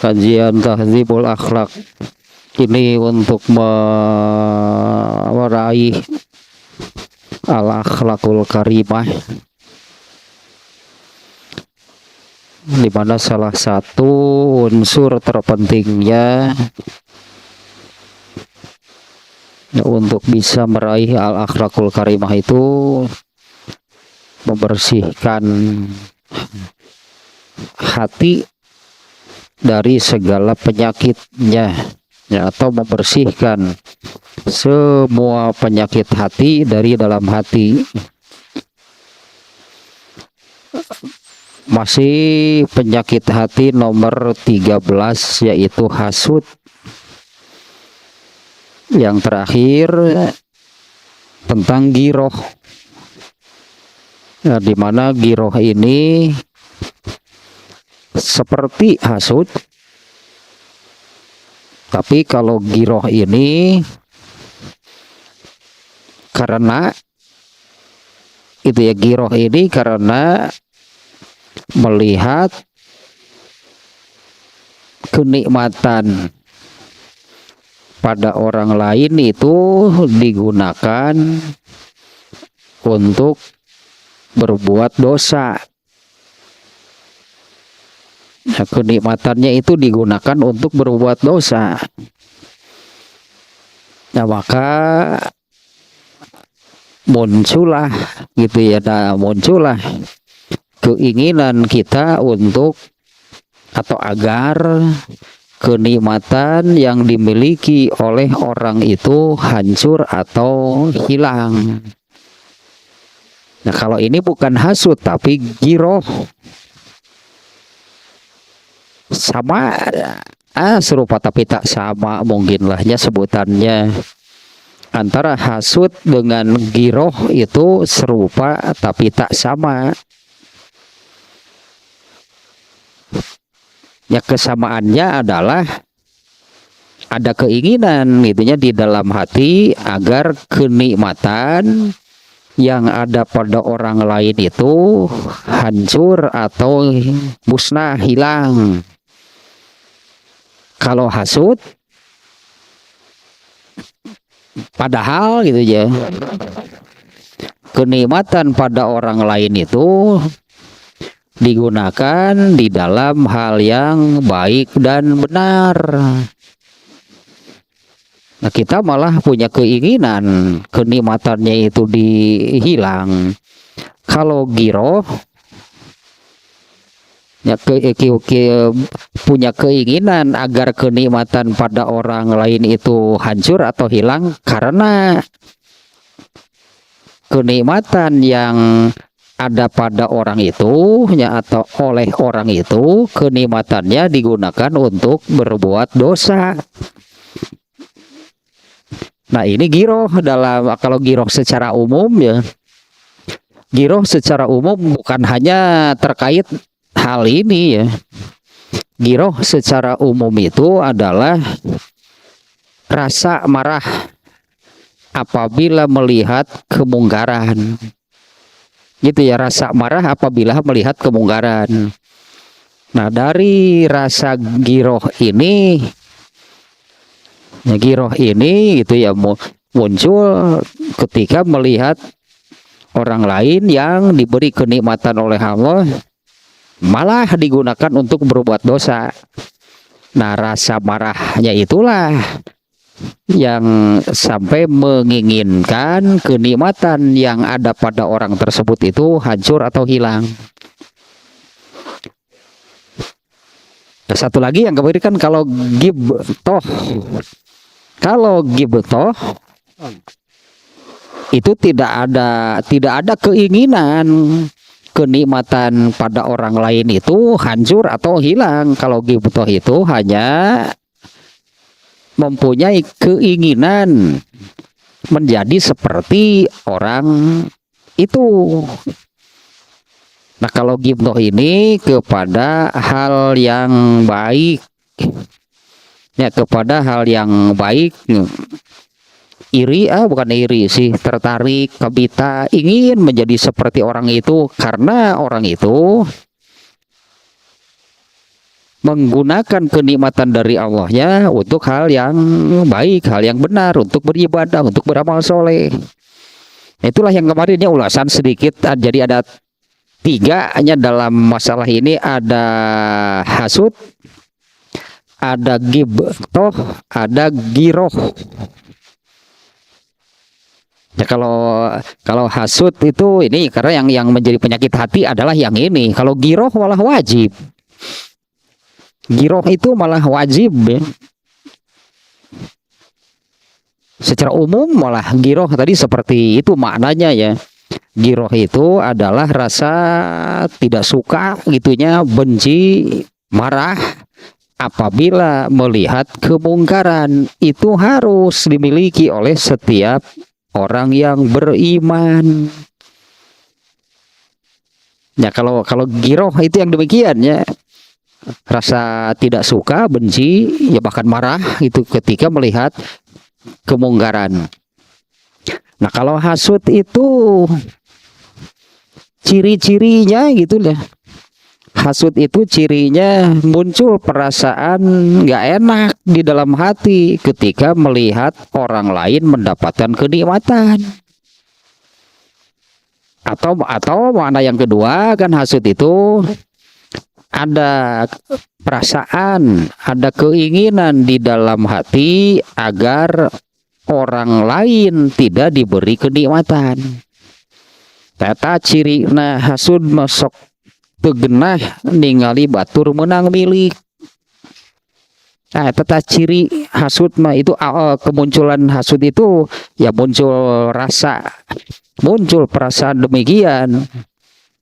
kajian Tahdzibul Akhlak ini untuk meraih al-akhlakul karimah, di mana salah satu unsur terpentingnya untuk bisa meraih al-akhlakul karimah itu membersihkan hati dari segala penyakitnya, ya, atau membersihkan semua penyakit hati dari dalam hati. Masih penyakit hati nomor 13, yaitu hasud. Yang terakhir tentang giroh, nah, di mana giroh ini seperti hasud, tapi kalau giroh ini karena itu ya, giroh ini karena melihat kenikmatan pada orang lain itu digunakan untuk berbuat dosa. Nah, kenikmatannya itu digunakan untuk berbuat dosa. Nah, maka muncullah gitu ya, muncullah keinginan kita untuk atau agar kenikmatan yang dimiliki oleh orang itu hancur atau hilang. Nah, kalau ini bukan hasud tapi giroh, sama serupa tapi tak sama mungkinlahnya sebutannya. Antara hasud dengan giroh itu serupa tapi tak sama. Ya, kesamaannya adalah ada keinginan gitunya di dalam hati agar kenikmatan yang ada pada orang lain itu hancur atau musnah, hilang. Kalau hasud, padahal gitu ya, kenikmatan pada orang lain itu digunakan di dalam hal yang baik dan benar. Nah, kita malah punya keinginan kenikmatannya itu dihilang. Kalau giroh, ya, punya keinginan agar kenikmatan pada orang lain itu hancur atau hilang karena kenikmatan yang ada pada orang itu, ya, atau oleh orang itu, kenikmatannya digunakan untuk berbuat dosa. Nah, ini giroh kalau giroh secara umum ya. Giroh secara umum bukan hanya terkait hal ini ya. Giroh secara umum itu adalah rasa marah apabila melihat kemungkaran. Gitu ya, rasa marah apabila melihat kemungkaran. Nah, dari rasa giroh ini, ya, giroh ini gitu ya muncul ketika melihat orang lain yang diberi kenikmatan oleh Allah malah digunakan untuk berbuat dosa. Nah, rasa marahnya itulah yang sampai menginginkan kenikmatan yang ada pada orang tersebut itu hancur atau hilang. Nah, satu lagi yang keberikan kalau gibtoh itu tidak ada keinginan kenikmatan pada orang lain itu hancur atau hilang. Kalau gibtoh itu hanya mempunyai keinginan menjadi seperti orang itu. Nah, kalau gibtoh ini kepada hal yang baik, ya, kepada hal yang baik, iri, bukan iri sih, tertarik, kebita, ingin menjadi seperti orang itu karena orang itu menggunakan kenikmatan dari Allahnya untuk hal yang baik, hal yang benar, untuk beribadah, untuk beramal soleh. Itulah yang kemarinnya ulasan sedikit. Jadi ada tiga hanya dalam masalah ini, ada hasud, ada ghibtoh, ada giroh. Ya kalau hasud itu ini karena yang menjadi penyakit hati adalah yang ini. Kalau giroh malah wajib. Giroh itu malah wajib ya. Secara umum malah giroh tadi seperti itu maknanya ya. Giroh itu adalah rasa tidak suka gitunya, benci, marah apabila melihat kemungkaran. Itu harus dimiliki oleh setiap orang yang beriman. Ya kalau giroh itu yang demikian ya. Rasa tidak suka, benci, ya bahkan marah itu ketika melihat kemungkaran. Nah, kalau hasud itu ciri-cirinya gitu lah. Hasud itu cirinya muncul perasaan nggak enak di dalam hati ketika melihat orang lain mendapatkan kenikmatan. Atau mana yang kedua kan hasud itu ada perasaan, ada keinginan di dalam hati agar orang lain tidak diberi kenikmatan. Tata ciri nah hasud masuk tegenah ningali batur menang milik. Nah, tata ciri hasud mah itu kemunculan hasud itu ya muncul rasa, muncul perasaan demikian.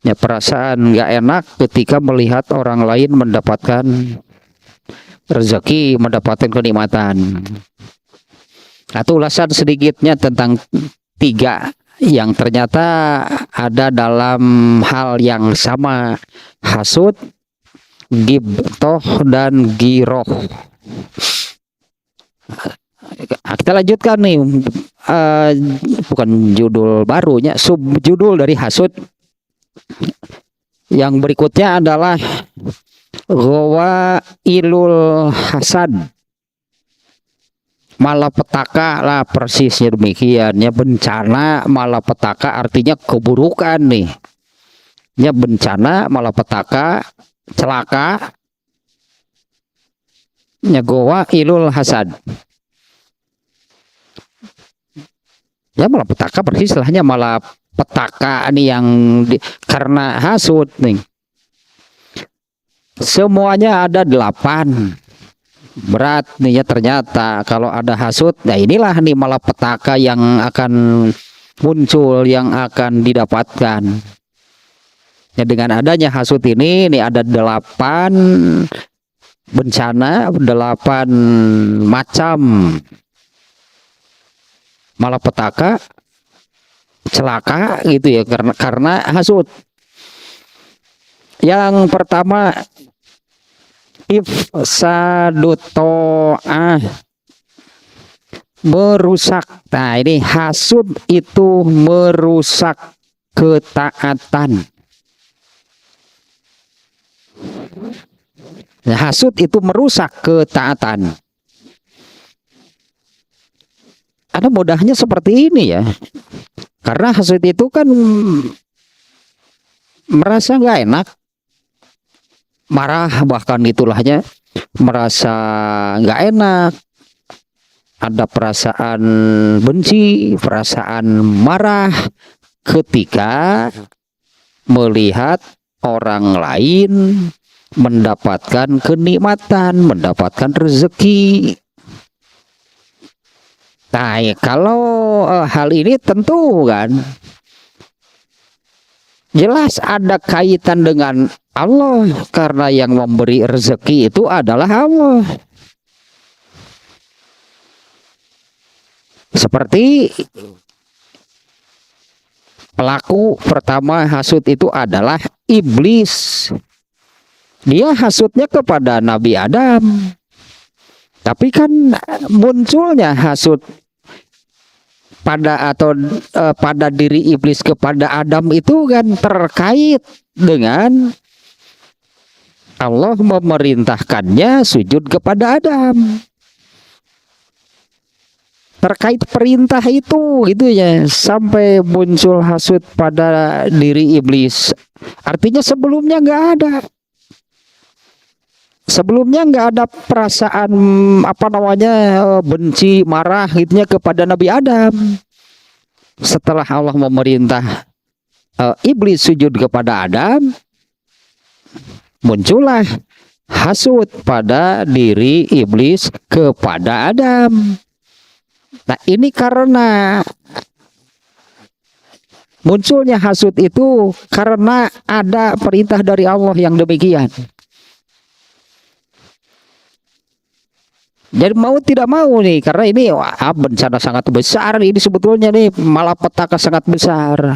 Ya perasaan nggak enak ketika melihat orang lain mendapatkan rezeki, mendapatkan kenikmatan. Atau ulasan sedikitnya tentang tiga yang ternyata ada dalam hal yang sama, hasud, ghibtoh, dan giroh. Kita lanjutkan nih, bukan judul barunya, subjudul dari hasud. Yang berikutnya adalah ghawailul hasad, malapetaka lah, persisnya demikian ya. Bencana malapetaka artinya keburukan nih ya, bencana malapetaka celaka ya, ghawailul hasad ya. Malapetaka persis istilahnya malapetaka nih yang karena hasud nih. Semuanya ada 8. Berat nih ya ternyata kalau ada hasud. Nah inilah nih malapetaka yang akan muncul, yang akan didapatkan. Ya dengan adanya hasud ini ada 8 bencana, 8 macam malapetaka, celaka gitu ya karena hasud. Yang pertama ifsadut ta'ah, merusak. Nah ini hasud itu merusak ketaatan. Nah, hasud itu merusak ketaatan. Ada mudahnya seperti ini ya. Karena hasud itu kan merasa nggak enak, marah bahkan itulahnya, merasa nggak enak, ada perasaan benci, perasaan marah ketika melihat orang lain mendapatkan kenikmatan, mendapatkan rezeki. Nah, kalau hal ini tentu kan jelas ada kaitan dengan Allah, karena yang memberi rezeki itu adalah Allah. Seperti pelaku pertama hasud itu adalah iblis. Dia hasudnya kepada Nabi Adam. Tapi kan munculnya hasud pada diri iblis kepada Adam itu kan terkait dengan Allah memerintahkannya sujud kepada Adam. Terkait perintah itu gitu ya, sampai muncul hasud pada diri iblis. Artinya sebelumnya nggak ada. Sebelumnya nggak ada perasaan benci, marah gitunya kepada Nabi Adam. Setelah Allah memerintah iblis sujud kepada Adam, muncullah hasud pada diri iblis kepada Adam. Nah, ini karena munculnya hasud itu karena ada perintah dari Allah yang demikian. Jadi mau tidak mau nih, karena ini bencana sangat besar, ini sebetulnya nih malapetaka sangat besar.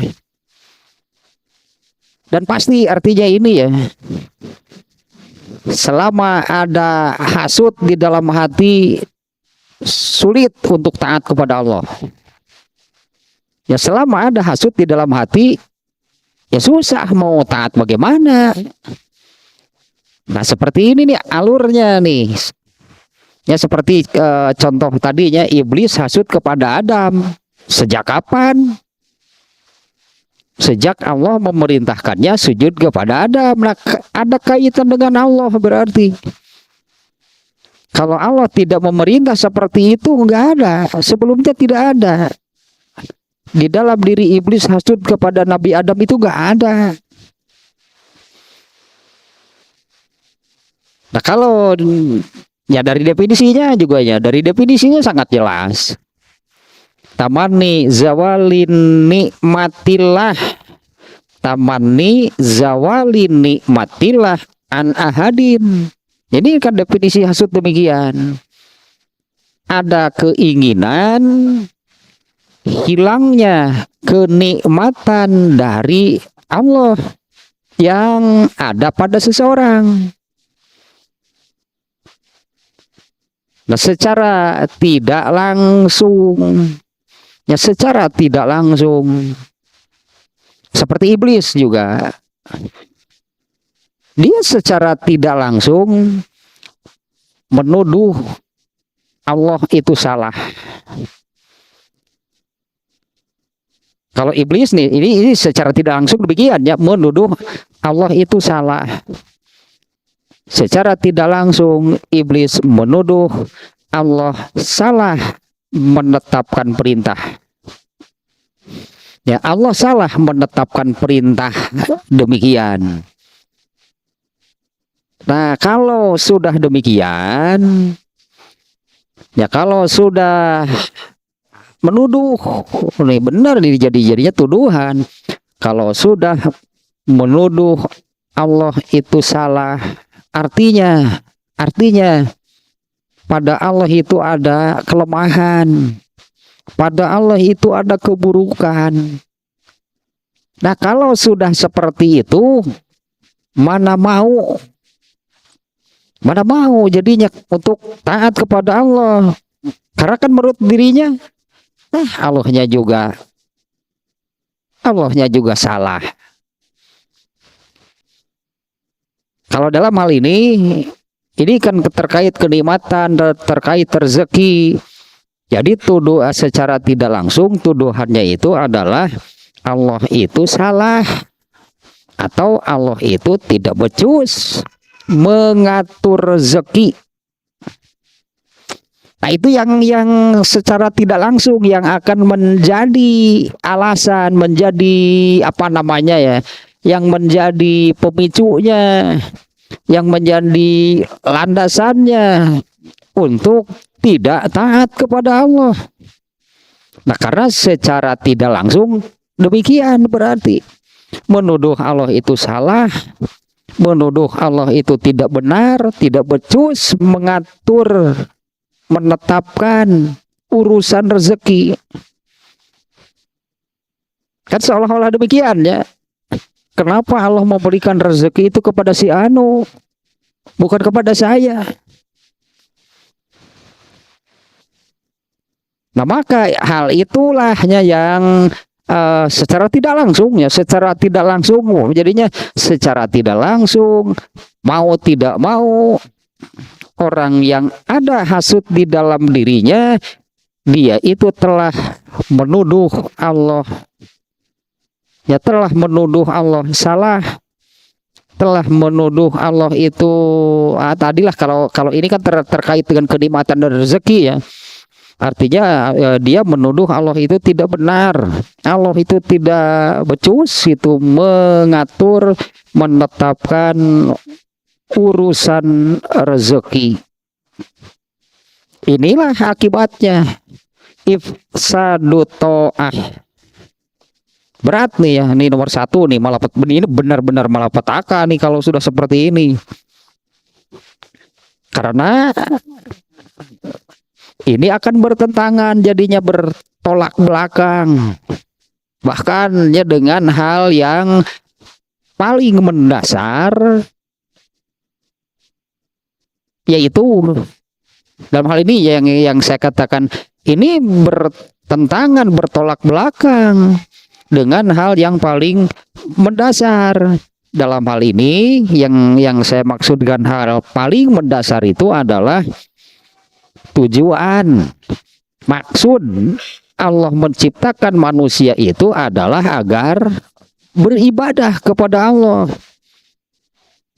Dan pasti artinya ini ya, selama ada hasud di dalam hati, sulit untuk taat kepada Allah. Ya selama ada hasud di dalam hati, ya susah mau taat bagaimana. Nah seperti ini nih alurnya nih. Ya seperti contoh tadinya iblis hasud kepada Adam. Sejak kapan? Sejak Allah memerintahkannya sujud kepada Adam. Nah, ada kaitan dengan Allah berarti. Kalau Allah tidak memerintah seperti itu, enggak ada. Sebelumnya tidak ada. Di dalam diri iblis hasud kepada Nabi Adam itu enggak ada. Nah kalau ya dari definisinya juga ya, dari definisinya sangat jelas. Tamanni zawalin nikmatillah. Tamanni zawalin nikmatillah an ahadin. Ini kan definisi hasud demikian. Ada keinginan hilangnya kenikmatan dari Allah yang ada pada seseorang. Nah, secara tidak langsung, ya secara tidak langsung, seperti iblis juga, dia secara tidak langsung menuduh Allah itu salah. Kalau iblis nih, ini secara tidak langsung demikian ya, menuduh Allah itu salah. Secara tidak langsung iblis menuduh Allah salah menetapkan perintah. Ya, Allah salah menetapkan perintah demikian. Nah, kalau sudah demikian, ya kalau sudah menuduh, nih benar nih jadinya tuduhan. Kalau sudah menuduh Allah itu salah, artinya pada Allah itu ada kelemahan, pada Allah itu ada keburukan. Nah kalau sudah seperti itu, mana mau jadinya untuk taat kepada Allah, karena kan menurut dirinya Allahnya juga salah. Kalau dalam hal ini kan terkait kenikmatan, terkait rezeki. Jadi secara tidak langsung tuduhannya itu adalah Allah itu salah, atau Allah itu tidak becus mengatur rezeki. Nah itu yang secara tidak langsung yang akan menjadi alasan, menjadi yang menjadi pemicunya, yang menjadi landasannya untuk tidak taat kepada Allah. Nah karena secara tidak langsung demikian berarti menuduh Allah itu salah, menuduh Allah itu tidak benar, tidak becus mengatur, menetapkan urusan rezeki. Kan seolah-olah demikian ya. Kenapa Allah memberikan rezeki itu kepada si Anu, bukan kepada saya? Nah maka hal itulahnya yang secara tidak langsung ya, secara tidak langsung jadinya secara tidak langsung, mau tidak mau, orang yang ada hasud di dalam dirinya, dia itu telah menuduh Allah, ya telah menuduh Allah salah, telah menuduh Allah itu tadilah kalau ini kan terkait dengan kenikmatan dan rezeki ya. Artinya dia menuduh Allah itu tidak benar, Allah itu tidak becus itu mengatur, menetapkan urusan rezeki. Inilah akibatnya ifsadu ta'ah. Berat nih ya, ini nomor satu nih, ini benar-benar malapetaka nih kalau sudah seperti ini. Karena ini akan bertentangan, jadinya bertolak belakang. Bahkan ya dengan hal yang paling mendasar, yaitu dalam hal ini yang saya katakan ini bertentangan, bertolak belakang dengan hal yang paling mendasar. Dalam hal ini yang saya maksudkan hal paling mendasar itu adalah tujuan, maksud Allah menciptakan manusia itu adalah agar beribadah kepada Allah.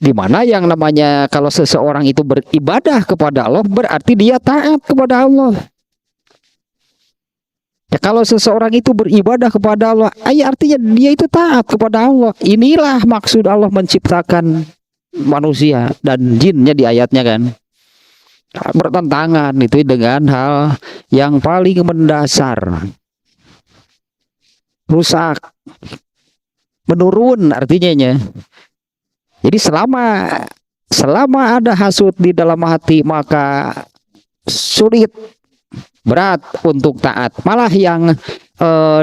Dimana yang namanya kalau seseorang itu beribadah kepada Allah berarti dia taat kepada Allah. Ya, kalau seseorang itu beribadah kepada Allah, artinya dia itu taat kepada Allah. Inilah maksud Allah menciptakan manusia dan jinnya di ayatnya kan. Bertentangan itu dengan hal yang paling mendasar. Rusak, menurun artinya. Jadi selama ada hasud di dalam hati maka sulit, berat untuk taat. Malah yang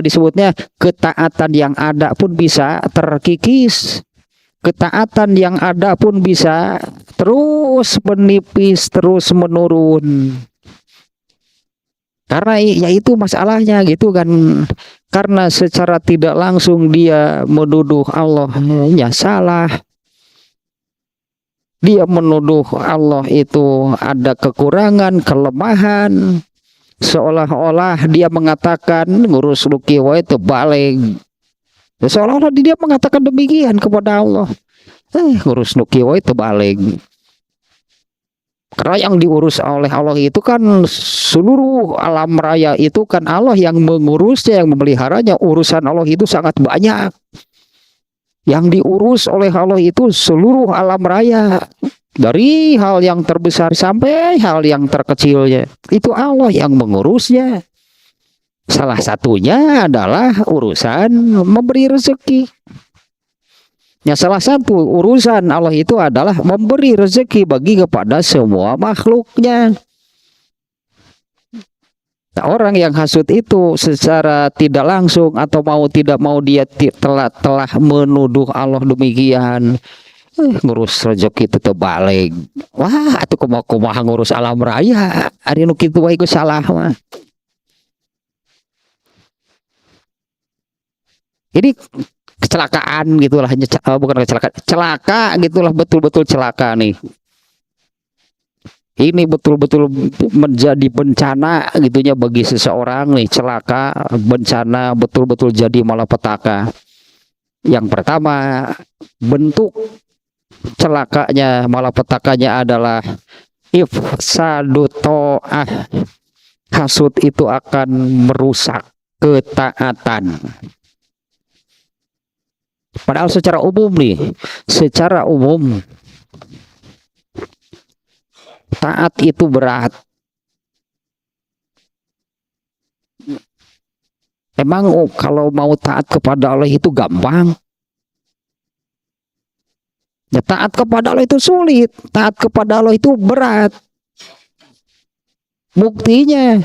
disebutnya ketaatan yang ada pun bisa terkikis. Ketaatan yang ada pun bisa terus menipis, terus menurun. Karena ya itu masalahnya gitu kan. Karena secara tidak langsung dia menuduh Allahnya salah. Dia menuduh Allah itu ada kekurangan, kelemahan. Seolah-olah dia mengatakan ngurus lukiwa itu balik. Seolah-olah dia mengatakan demikian kepada Allah. Ngurus lukiwa itu balik. Karena yang diurus oleh Allah itu kan seluruh alam raya itu kan Allah yang mengurusnya, yang memeliharanya. Urusan Allah itu sangat banyak. Yang diurus oleh Allah itu seluruh alam raya. Dari hal yang terbesar sampai hal yang terkecilnya. Itu Allah yang mengurusnya. Salah satunya adalah urusan memberi rezeki. Ya, salah satu urusan Allah itu adalah memberi rezeki bagi kepada semua makhluknya. Nah, orang yang hasud itu secara tidak langsung atau mau tidak mau dia telah menuduh Allah demikian. Ngurus rezeki itu terbalik. Wah, itu kumaha ngurus alam raya. Ari nu kitu wae ku salah mah. Ini kecelakaan gitulah, bukan kecelakaan, celaka gitulah, betul-betul celaka nih. Ini betul-betul menjadi bencana gitunya bagi seseorang nih, celaka, bencana, betul-betul jadi malapetaka. Yang pertama, bentuk celakanya, malapetakanya adalah ifsadu ta'ah. Hasud itu akan merusak ketaatan. Padahal secara umum nih, secara umum taat itu berat. Emang kalau mau taat kepada Allah itu gampang? Ya, taat kepada Allah itu sulit, taat kepada Allah itu berat. Buktinya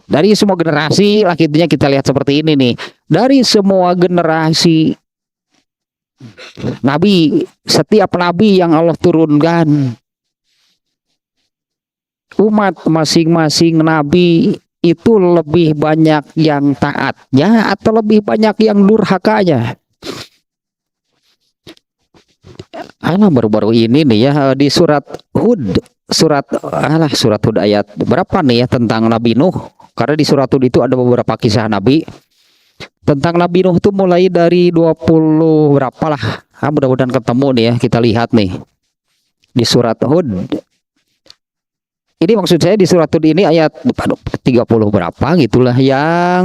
dari semua generasi lah, intinya kita lihat seperti ini nih. Dari semua generasi Nabi, setiap Nabi yang Allah turunkan, umat masing-masing Nabi itu lebih banyak yang taatnya atau lebih banyak yang durhakanya? Baru-baru ini nih ya, di surat Hud, surat Hud ayat berapa nih ya, tentang Nabi Nuh. Karena di surat Hud itu ada beberapa kisah Nabi. Tentang Nabi Nuh itu mulai dari 20 berapa lah. Mudah-mudahan ketemu nih ya, kita lihat nih di surat Hud. Ini maksud saya di surat Hud ini ayat 30 berapa gitulah, yang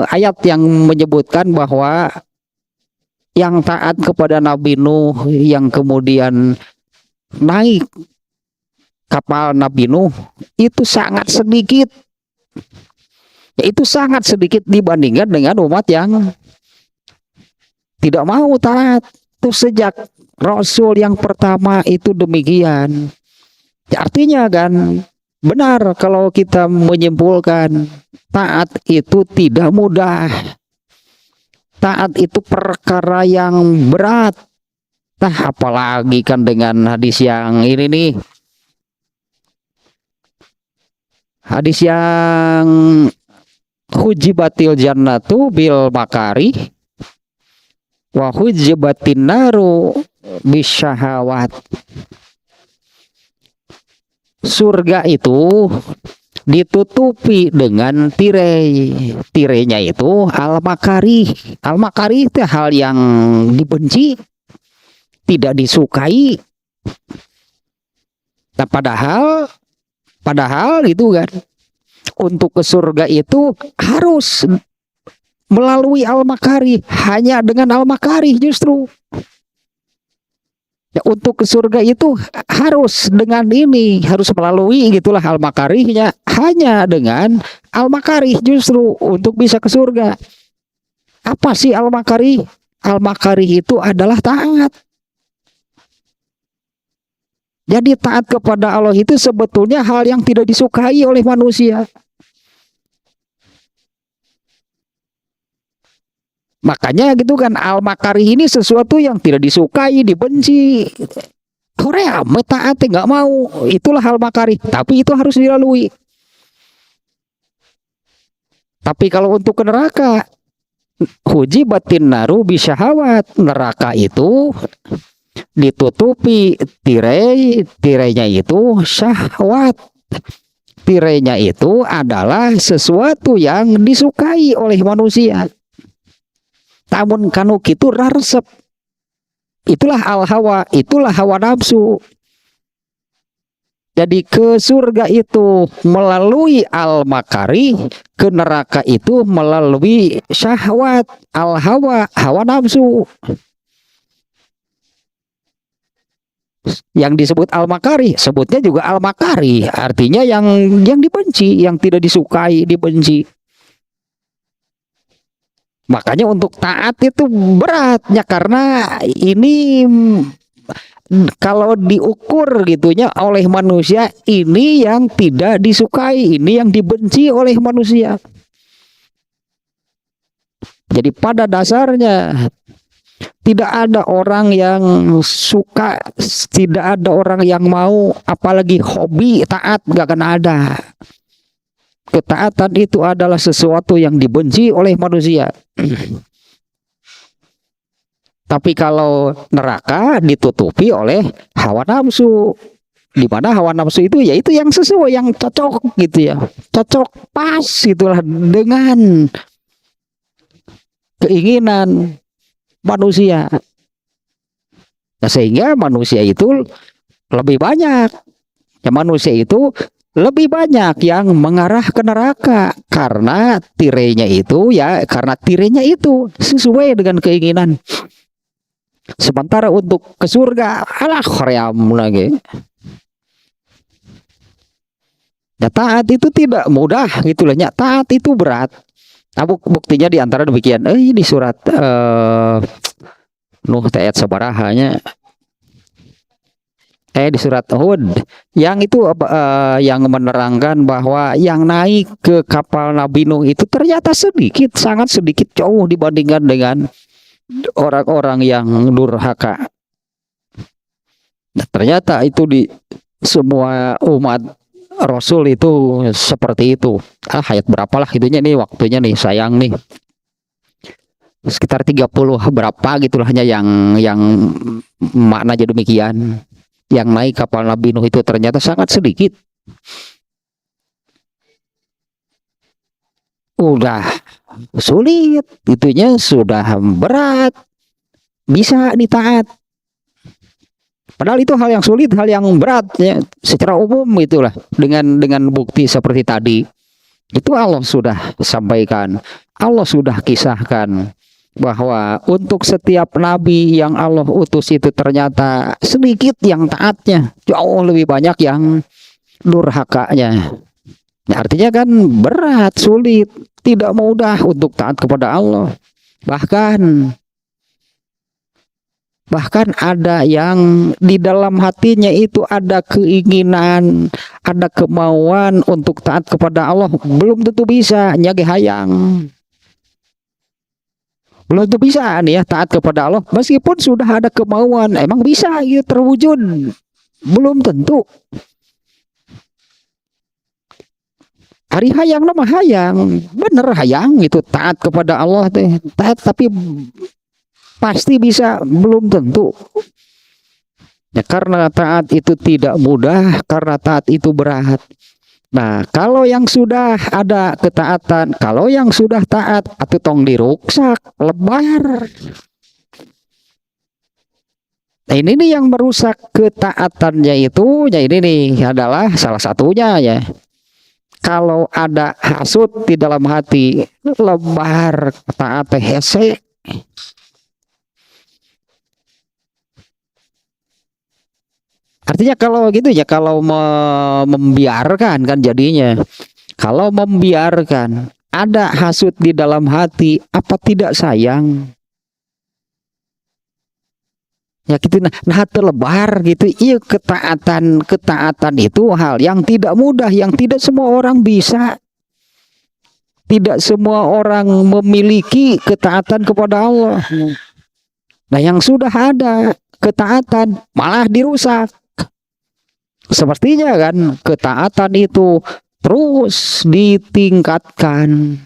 ayat yang menyebutkan bahwa yang taat kepada Nabi Nuh, yang kemudian naik kapal Nabi Nuh, itu sangat sedikit. Itu sangat sedikit dibandingkan dengan umat yang tidak mau taat. Itu sejak Rasul yang pertama itu demikian. Artinya kan benar kalau kita menyimpulkan taat itu tidak mudah. Taat itu perkara yang berat. Apalagi kan dengan hadis yang ini nih. Hadis yang hujibatil jannatu bil makari wa hujibatin naru bisyahawat. Surga itu ditutupi dengan tirai. Tirainya itu al-makari. Al-makari itu hal yang dibenci, tidak disukai. Nah, padahal gitu kan, untuk ke surga itu harus melalui al-makari. Hanya dengan al-makari justru. Ya, untuk ke surga itu harus dengan ini, harus melalui gitulah al-makarihnya, hanya dengan al-makarih justru untuk bisa ke surga. Apa sih al-makarih? Al-makarih itu adalah taat. Jadi taat kepada Allah itu sebetulnya hal yang tidak disukai oleh manusia. Makanya gitu kan, al-makarih ini sesuatu yang tidak disukai, dibenci. Korea taat nggak mau, itulah al-makarih. Tapi itu harus dilalui. Tapi kalau untuk ke neraka, hujibatin naru bisyahawat, neraka itu ditutupi tirainya itu syahwat. Tirainya itu adalah sesuatu yang disukai oleh manusia. Tamun kanu kitu rarsep. Itulah al-hawa, itulah hawa nafsu. Jadi ke surga itu melalui al-makari, ke neraka itu melalui syahwat, al-hawa, hawa nafsu. Yang disebut al-makari, sebutnya juga al-makari, artinya yang dibenci, yang tidak disukai, dibenci. Makanya untuk taat itu beratnya, karena ini kalau diukur gitunya oleh manusia, ini yang tidak disukai, ini yang dibenci oleh manusia. Jadi pada dasarnya tidak ada orang yang suka, tidak ada orang yang mau, apalagi hobi taat, gak akan ada. Ketaatan itu adalah sesuatu yang dibenci oleh manusia. Tapi kalau neraka ditutupi oleh hawa nafsu, di mana hawa nafsu itu yaitu yang sesuai, yang cocok gitu ya, cocok pas itulah dengan keinginan manusia. Nah, sehingga manusia itu lebih banyak, ya manusia itu lebih banyak yang mengarah ke neraka karena tirainya itu sesuai dengan keinginan. Sementara untuk ke surga, alah koream lagi. Ya, taat itu tidak mudah gitulah, ya, taat itu berat. Nah, buktinya di antara demikian. Di surat Nuh ayat sabarahanya. Di surat Hud yang itu yang menerangkan bahwa yang naik ke kapal Nabi Nuh itu ternyata sedikit, sangat sedikit, jauh dibandingkan dengan orang-orang yang durhaka. Nah, ternyata itu di semua umat Rasul itu seperti itu. Ayat berapalah itunya nih, waktunya nih sayang nih. Sekitar 30 berapa gitulah hanya yang maknanya demikian. Yang naik kapal Nabi Nuh itu ternyata sangat sedikit. Udah sulit, itunya sudah berat, bisa ditaat. Padahal itu hal yang sulit, hal yang berat ya, secara umum itulah dengan bukti seperti tadi. Itu Allah sudah sampaikan, Allah sudah kisahkan bahwa untuk setiap nabi yang Allah utus itu ternyata sedikit yang taatnya, jauh lebih banyak yang durhakanya. Nah, artinya kan berat, sulit, tidak mudah untuk taat kepada Allah. Bahkan ada yang di dalam hatinya itu ada keinginan, ada kemauan untuk taat kepada Allah, belum tentu bisa, nyage hayang. Belum tentu bisa nih ya taat kepada Allah, meskipun sudah ada kemauan, emang bisa gitu terwujud? Belum tentu. Hari hayang nama hayang, bener hayang gitu taat kepada Allah teh, taat tapi pasti bisa belum tentu. Ya, karena taat itu tidak mudah, karena taat itu berat. Nah, kalau yang sudah ada ketaatan, kalau yang sudah taat, atau tong diruksak, lebar. Nah, ini nih yang merusak ketaatannya itu, ya ini nih adalah salah satunya ya. Kalau ada hasut di dalam hati, lebar, taat hese. Artinya kalau gitu ya, kalau membiarkan kan jadinya. Kalau membiarkan ada hasut di dalam hati, apa tidak sayang? Ya gitu, nah terlebar gitu. Iya, ketaatan itu hal yang tidak mudah, yang tidak semua orang bisa. Tidak semua orang memiliki ketaatan kepada Allah. Nah, yang sudah ada ketaatan malah dirusak. Semestinya kan ketaatan itu terus ditingkatkan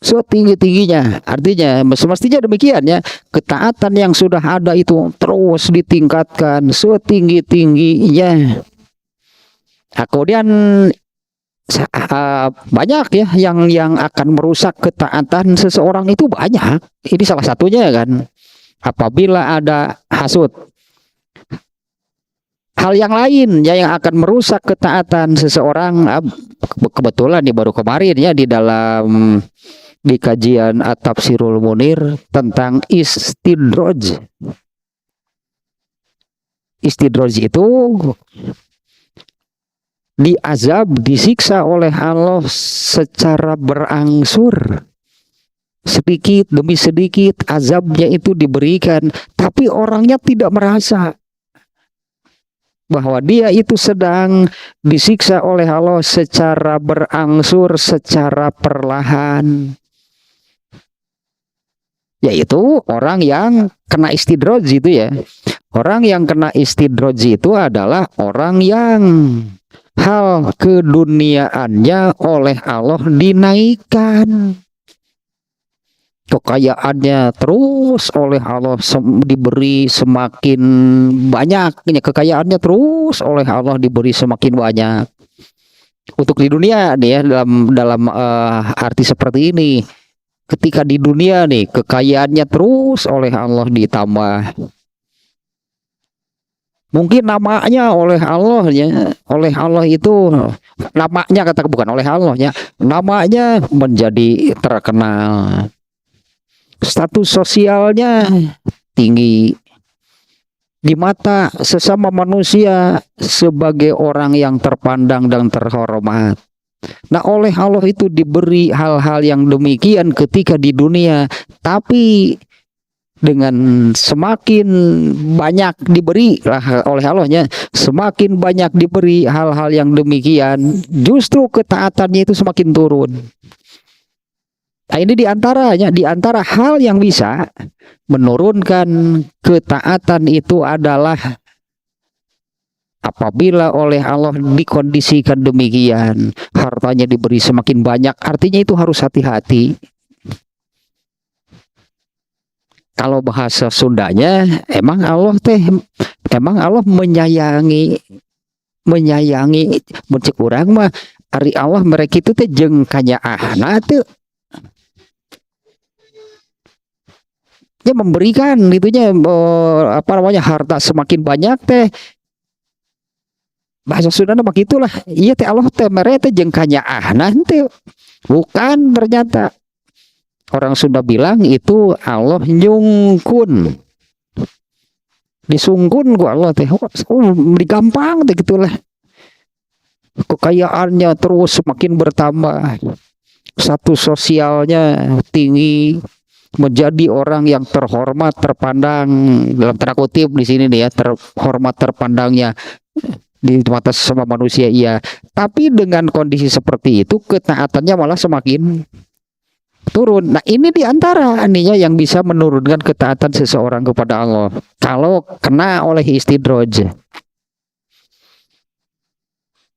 setinggi-tingginya. Artinya semestinya demikian ya, ketaatan yang sudah ada itu terus ditingkatkan setinggi-tingginya. Nah, kemudian banyak ya yang akan merusak ketaatan seseorang itu banyak. Ini salah satunya kan, apabila ada hasut. Hal yang lain ya yang akan merusak ketaatan seseorang, kebetulan nih baru kemarin ya di dalam di kajian At-Tafsirul Munir tentang istidraj. Istidraj itu diazab, disiksa oleh Allah secara berangsur. Sedikit demi sedikit azabnya itu diberikan, tapi orangnya tidak merasa bahwa dia itu sedang disiksa oleh Allah secara berangsur, secara perlahan. Yaitu orang yang kena istidraj itu ya. Orang yang kena istidraj itu adalah orang yang hal keduniaannya oleh Allah dinaikkan. Kekayaannya terus oleh Allah diberi semakin banyak, kekayaannya terus oleh Allah diberi semakin banyak. Untuk di dunia nih ya, dalam arti seperti ini, ketika di dunia nih kekayaannya terus oleh Allah ditambah. Mungkin namanya oleh Allah ya, oleh Allah itu namanya kata bukan oleh Allah ya, namanya menjadi terkenal. Status sosialnya tinggi di mata sesama manusia sebagai orang yang terpandang dan terhormat. Nah, oleh Allah itu diberi hal-hal yang demikian ketika di dunia, tapi dengan semakin banyak diberi oleh Allahnya, semakin banyak diberi hal-hal yang demikian, justru ketaatannya itu semakin turun. Nah, ini diantara hal yang bisa menurunkan ketaatan itu adalah Apabila oleh Allah dikondisikan demikian, hartanya diberi semakin banyak, artinya itu harus hati-hati. Kalau bahasa Sundanya, emang Allah menyayangi mencek urang mah ari Allah mereka itu teh jeung kanyaahna teh ya memberikan itunya apa namanya harta semakin banyak teh bahasa Sunda mah gitulah. Iya teh Allah teh mere teh jeung kanyaahna teh bukan, ternyata orang Sunda bilang itu Allah nyungkun, disungkun ku Allah teh gampang teh gitulah. Kekayaannya terus semakin bertambah, status sosialnya tinggi, menjadi orang yang terhormat, terpandang dalam tanda kutip di sini nih ya, terhormat terpandangnya di mata sesama manusia, iya. Tapi dengan kondisi seperti itu ketaatannya malah semakin turun. Nah ini diantara aninya yang bisa menurunkan ketaatan seseorang kepada Allah kalau kena oleh istidraj.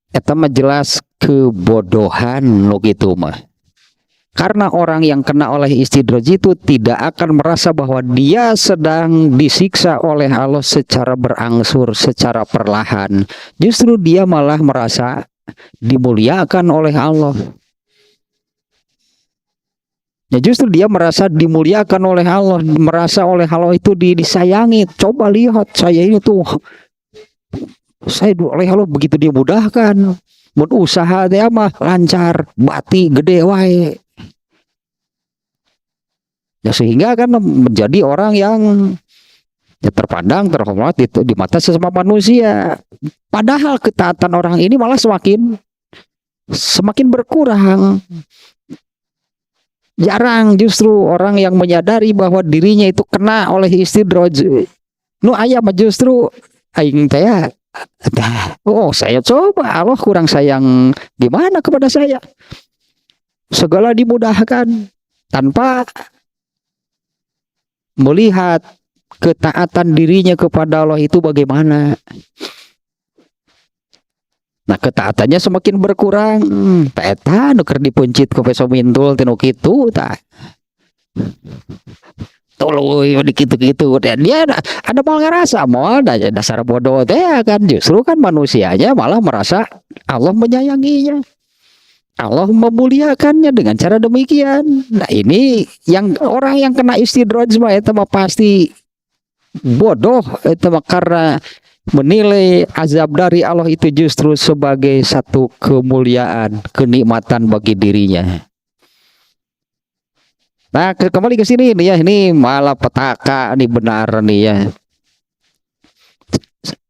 Eta mah jelas kebodohan lo gitu mah. Karena orang yang kena oleh istidraj itu tidak akan merasa bahwa dia sedang disiksa oleh Allah secara berangsur, secara perlahan. Justru dia malah merasa dimuliakan oleh Allah. Ya justru dia merasa dimuliakan oleh Allah, merasa oleh Allah itu disayangi. Coba lihat saya ini tuh, saya oleh Allah begitu dimudahkan, berusaha dia mah lancar, bati gede wae. Ya sehingga kan menjadi orang yang ya terpandang, terhormat di mata sesama manusia. Padahal ketaatan orang ini malah semakin berkurang. Jarang justru orang yang menyadari bahwa dirinya itu kena oleh istidraj. Nu aya mah justru aing teh oh saya coba Allah kurang sayang gimana kepada saya. Segala dimudahkan tanpa melihat ketaatan dirinya kepada Allah itu bagaimana. Nah ketaatannya semakin berkurang. Eta nu keur dipuncit ku peso mintul tinu kitu tah. Tuluy dikitu-kitu dia ada mal ngerasa moal dasar bodoh teh kan, justru kan manusianya malah merasa Allah menyayanginya. Allah memuliakannya dengan cara demikian. Nah ini yang orang yang kena istidraj mah eta mah pasti bodoh, eta mah karena menilai azab dari Allah itu justru sebagai satu kemuliaan, kenikmatan bagi dirinya. Nah kembali ke sini nih ya, ini malah petaka nih benar nih ya.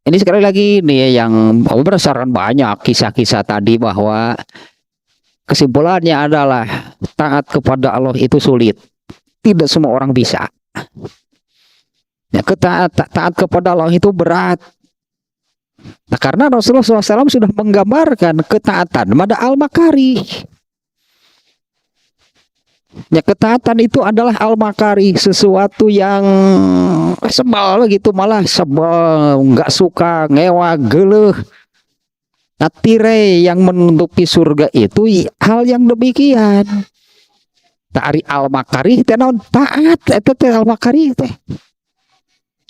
Ini sekali lagi nih ya, yang berdasarkan banyak kisah-kisah tadi bahwa kesimpulannya adalah taat kepada Allah itu sulit. Tidak semua orang bisa. Ya, taat kepada Allah itu berat. Nah, karena Rasulullah SAW sudah menggambarkan ketaatan pada al-makari. Ya, ketaatan itu adalah al-makari, sesuatu yang sebal gitu, malah sebal, nggak suka, ngewa, geleh. Nah, tirai yang menutupi surga itu hal yang demikian. Ta'ari al-makari tenon taat itu teh al-makari teh.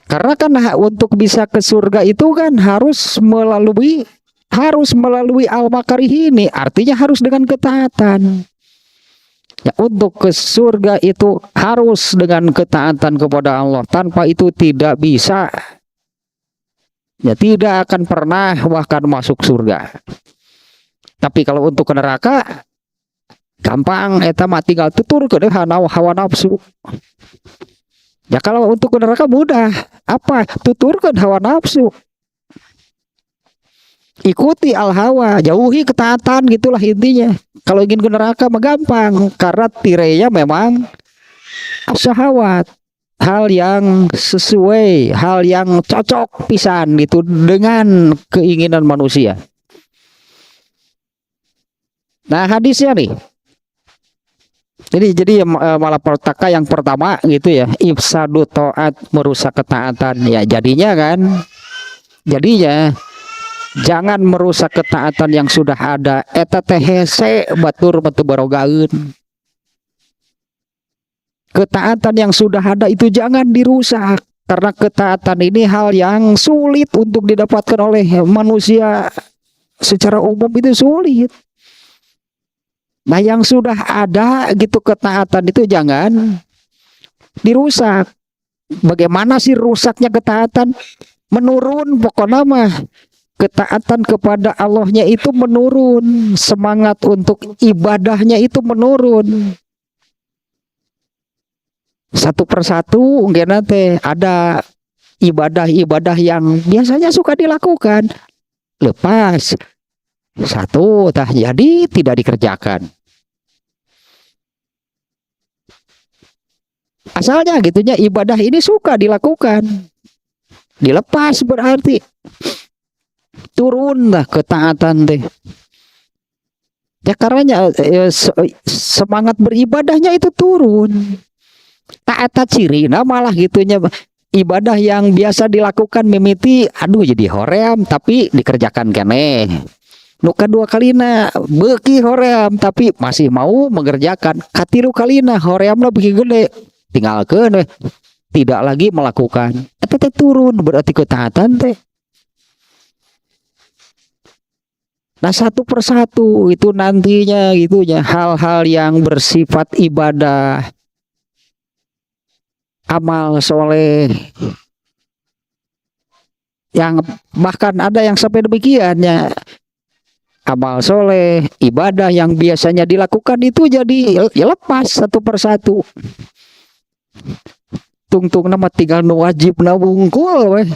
Karena kan untuk bisa ke surga itu kan harus melalui al-makari ini, artinya harus dengan ketaatan. Ya, untuk ke surga itu harus dengan ketaatan kepada Allah. Tanpa itu tidak bisa. Ya, tidak akan pernah bahkan masuk surga. Tapi kalau untuk ke neraka gampang, eta mah tinggal tutur ke hawa nafsu. Ya kalau untuk ke neraka mudah, apa? Tuturkan hawa nafsu. Ikuti al-hawa, jauhi ketaatan, gitulah intinya. Kalau ingin ke neraka mah gampang, karena tirainya memang syahwat. Hal yang sesuai, hal yang cocok pisan itu dengan keinginan manusia. Nah hadisnya nih, jadi malapetaka yang pertama gitu ya, ifsadu taat, merusak ketaatan. Ya jadinya Jangan merusak ketaatan yang sudah ada. Eta teh hese batur batu barogaeun. Ketaatan yang sudah ada itu jangan dirusak. Karena ketaatan ini hal yang sulit untuk didapatkan oleh manusia secara umum, itu sulit. Nah, yang sudah ada gitu ketaatan itu jangan dirusak. Bagaimana sih rusaknya ketaatan? Menurun pokoknya mah. Ketaatan kepada Allahnya itu menurun, semangat untuk ibadahnya itu menurun. Satu persatu nggena teh ada ibadah-ibadah yang biasanya suka dilakukan, lepas satu tah jadi tidak dikerjakan. Asalnya gitunya ibadah ini suka dilakukan, dilepas berarti turunlah ketaatan teh. Ya karena semangat beribadahnya itu turun. Tak ciri nah malah gitunya ibadah yang biasa dilakukan mimiti aduh jadi hoream tapi dikerjakan kene. Nu kedua kalina beuki hoream tapi masih mau mengerjakan. Katilu kalina horeamna beuki gede tinggalkeun we. Tidak lagi melakukan. Eta teh turun berarti ketaatan teh. Nah, satu persatu itu nantinya gitunya hal-hal yang bersifat ibadah, amal soleh, yang bahkan ada yang sampai demikiannya amal soleh, ibadah yang biasanya dilakukan itu jadi ya lepas satu persatu. Tungtung nama tinggal nu wajib na wungkul weh.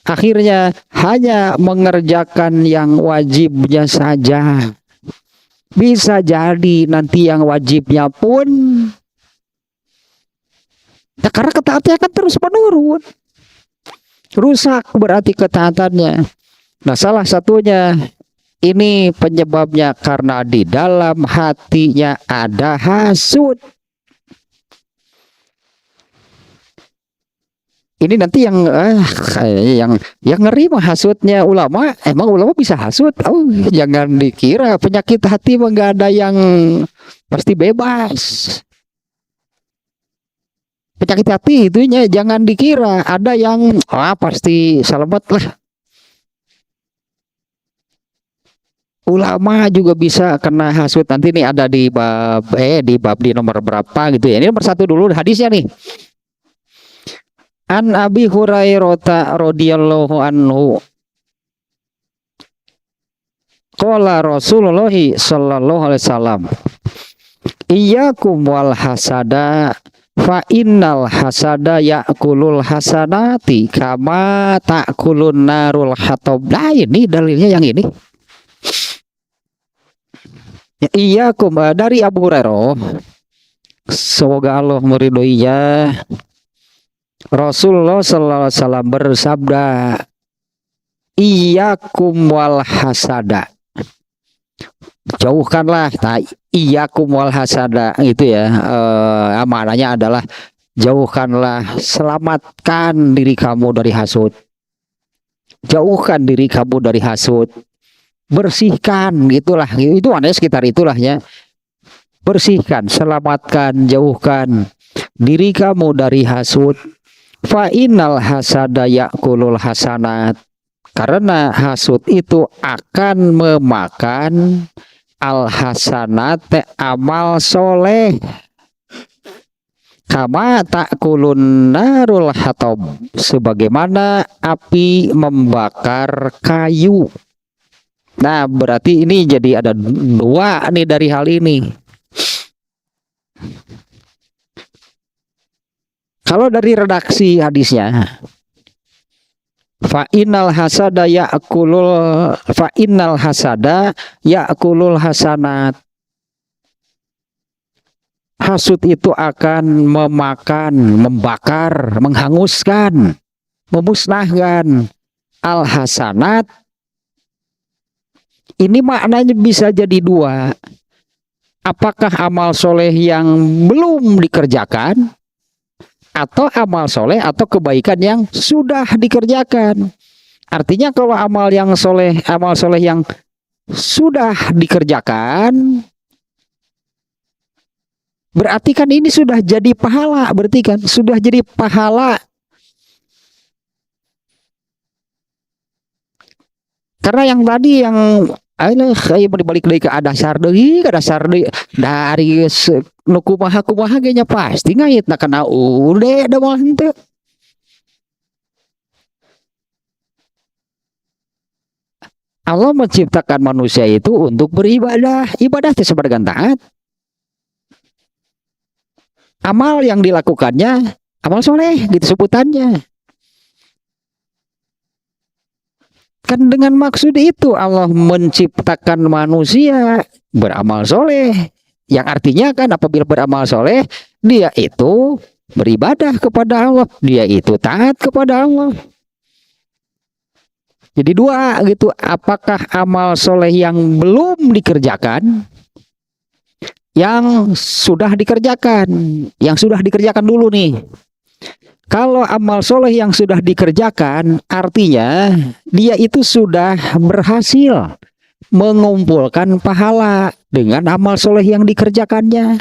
Akhirnya hanya mengerjakan yang wajibnya saja. Bisa jadi nanti yang wajibnya pun nah, karena ketaatannya kan terus menurun. Rusak berarti ketaatannya. Nah, salah satunya ini penyebabnya karena di dalam hatinya ada hasud. Ini nanti yang ngeri mah hasutnya ulama. Emang ulama bisa hasut? Oh, jangan dikira penyakit hati mah nggak ada yang pasti bebas. Penyakit hati itunya jangan dikira ada yang pasti selamat lah. Ulama juga bisa kena hasut. Nanti nih ada di bab di nomor berapa gitu ya. Ini nomor 1 dulu hadisnya nih. An Abi Hurairah radhiyallahu anhu qala Rasulullah sallallahu alaihi wasallam iyyakum wal hasada fa innal hasada ya'kulul hasanati kama ta'kulun narul hatab. Nah, ini dalilnya yang ini. Ya, iyyakum dari Abu Hurairah, semoga Allah meridhoinya. Rasulullah sallallahu alaihi wasallam bersabda, iyyakum wal hasada. Jauhkanlah, nah, iyyakum wal hasada itu ya, maknanya adalah jauhkanlah, selamatkan diri kamu dari hasud. Jauhkan diri kamu dari hasud. Bersihkan gitulah. Itu ada sekitar itulah ya. Bersihkan, selamatkan, jauhkan diri kamu dari hasud. Fa innal hasada ya'kulul hasanat. Karena hasud itu akan memakan al hasanat amal soleh. Kama ta'kulun narul hatab. Sebagaimana api membakar kayu. Nah, berarti ini jadi ada 2 nih dari hal ini. Kalau dari redaksi hadisnya, fa innal hasada ya'kulul hasanat. Hasud itu akan memakan, membakar, menghanguskan, memusnahkan al hasanat. Ini maknanya bisa jadi 2. Apakah amal soleh yang belum dikerjakan, atau amal soleh atau kebaikan yang sudah dikerjakan. Artinya kalau amal soleh yang sudah dikerjakan, berarti kan ini sudah jadi pahala, berarti kan sudah jadi pahala. Karena yang tadi yang kayak balik lagi ke dasar deui dari nu kumaha ge nya pasti ngait na kana udah da moal henteu. Allah menciptakan manusia itu untuk beribadah. Ibadah itu sebagai taat. Amal yang dilakukannya amal soleh gitu sebutannya. Kan dengan maksud itu Allah menciptakan manusia beramal soleh. Yang artinya kan apabila beramal soleh, dia itu beribadah kepada Allah. Dia itu taat kepada Allah. Jadi dua gitu. Apakah amal soleh yang belum dikerjakan, yang sudah dikerjakan, yang sudah dikerjakan dulu nih. Kalau amal soleh yang sudah dikerjakan, artinya dia itu sudah berhasil mengumpulkan pahala dengan amal soleh yang dikerjakannya.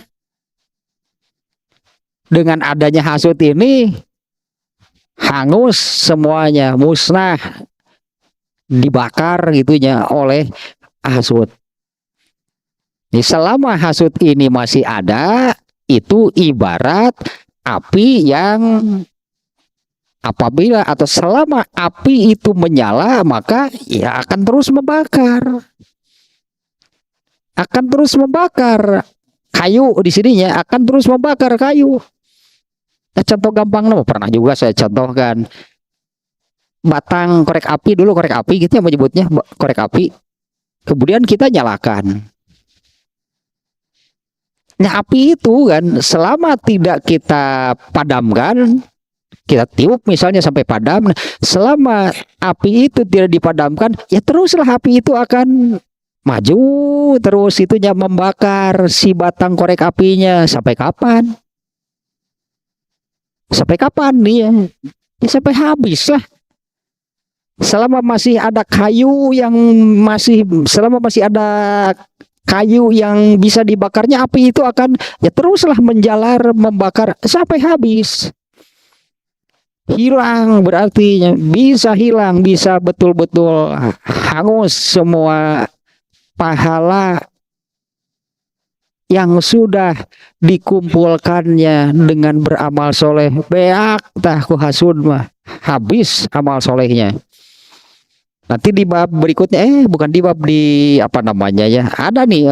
Dengan adanya hasud ini, hangus semuanya, musnah, dibakar gitunya oleh hasud. Selama hasud ini masih ada, itu ibarat api yang apabila atau selama api itu menyala, maka ya akan terus membakar. Akan terus membakar kayu di sininya, akan terus membakar kayu. Nah, contoh gampang pernah juga saya contohkan. Batang korek api dulu, korek api gitu ya menyebutnya, korek api. Kemudian kita nyalakan. Nah, api itu kan selama tidak kita padamkan, kita tiup misalnya sampai padam, selama api itu tidak dipadamkan, ya teruslah api itu akan maju terus itunya membakar si batang korek apinya sampai kapan? Sampai kapan nih ya? Ya sampai habis lah. Selama masih ada kayu yang selama masih ada kayu yang bisa dibakarnya, api itu akan ya teruslah menjalar membakar sampai habis. Hilang berarti bisa hilang, bisa betul-betul hangus semua pahala yang sudah dikumpulkannya dengan beramal soleh. Beak tah ku hasud mah habis amal solehnya. Nanti di bab berikutnya bukan di bab di apa namanya ya, ada nih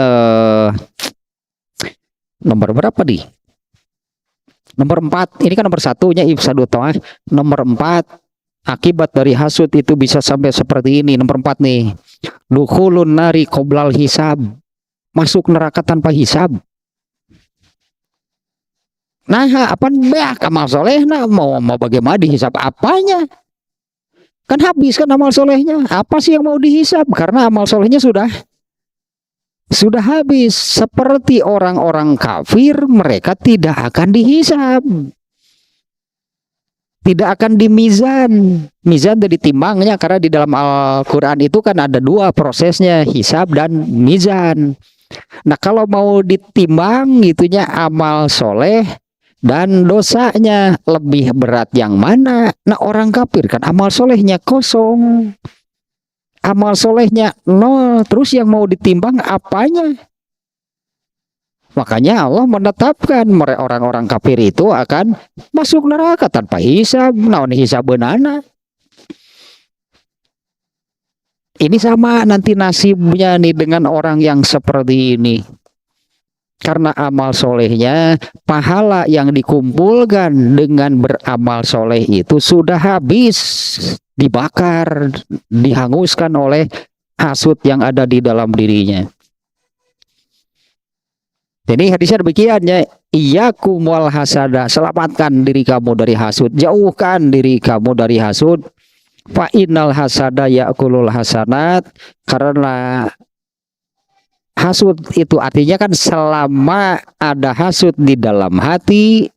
nomor berapa nih? Nomor 4, ini kan nomor 1-nya ifsadu ta'ah. Nomor 4, akibat dari hasud itu bisa sampai seperti ini. Nomor 4 nih, dukhulun nari qoblal hisab, masuk neraka tanpa hisab. Nah, apa beak amal soleh, nah mau bagaimana dihisab apanya? Kan habis kan amal solehnya. Apa sih yang mau dihisab? Karena amal solehnya sudah habis. Seperti orang-orang kafir, mereka tidak akan dihisab, tidak akan dimizan. Mizan itu ditimbangnya, karena di dalam Al-Quran itu kan ada dua prosesnya, hisab dan mizan. Nah, kalau mau ditimbang gitunya amal soleh dan dosanya, lebih berat yang mana? Nah, orang kafir kan amal solehnya kosong, amal solehnya 0, terus yang mau ditimbang apanya? Makanya Allah menetapkan orang-orang kafir itu akan masuk neraka tanpa hisab. Naon hisabeunana? Ini sama nanti nasibnya nih dengan orang yang seperti ini. Karena amal solehnya, pahala yang dikumpulkan dengan beramal soleh itu sudah habis, dibakar, dihanguskan oleh hasud yang ada di dalam dirinya. Jadi hadisnya demikiannya, iyyakum wal hasada, selamatkan diri kamu dari hasud, jauhkan diri kamu dari hasud. Fa innal hasada ya'kulul hasanat, karena hasud itu artinya kan selama ada hasud di dalam hati,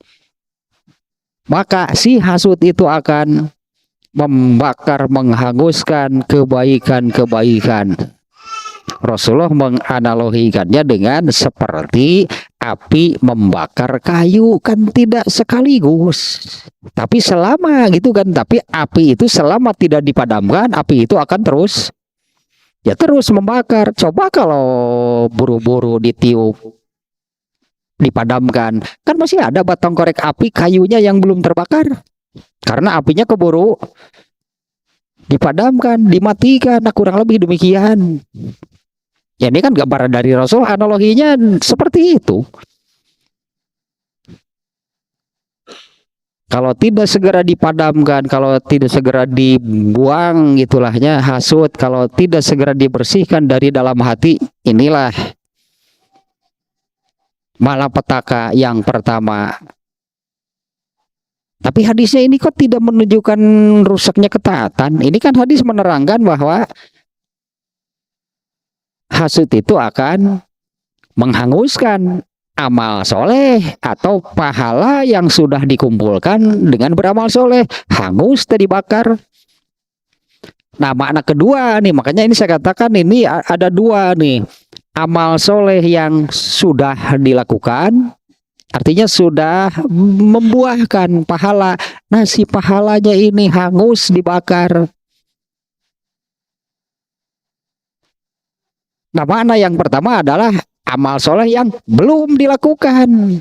maka si hasud itu akan membakar, menghanguskan kebaikan-kebaikan. Rasulullah menganalogikannya dengan seperti api membakar kayu, kan tidak sekaligus, tapi selama gitu kan, tapi api itu selama tidak dipadamkan, api itu akan terus terus membakar. Coba kalau buru-buru ditiup dipadamkan, kan masih ada batang korek api kayunya yang belum terbakar karena apinya keburu dipadamkan, dimatikan. Nah, kurang lebih demikian. Ya, ini kan gambaran dari Rasul, analoginya seperti itu. Kalau tidak segera dipadamkan, kalau tidak segera dibuang gitulahnya hasut, kalau tidak segera dibersihkan dari dalam hati, inilah malapetaka yang pertama. Tapi hadisnya ini kok tidak menunjukkan rusaknya ketaatan. Ini kan hadis menerangkan bahwa hasut itu akan menghanguskan amal soleh atau pahala yang sudah dikumpulkan dengan beramal soleh, hangus tadi bakar. Nah, makna kedua nih, makanya ini saya katakan ini ada dua nih. Amal soleh yang sudah dilakukan, artinya sudah membuahkan pahala. Nah, si pahalanya ini hangus dibakar. Nah, makna yang pertama adalah amal soleh yang belum dilakukan,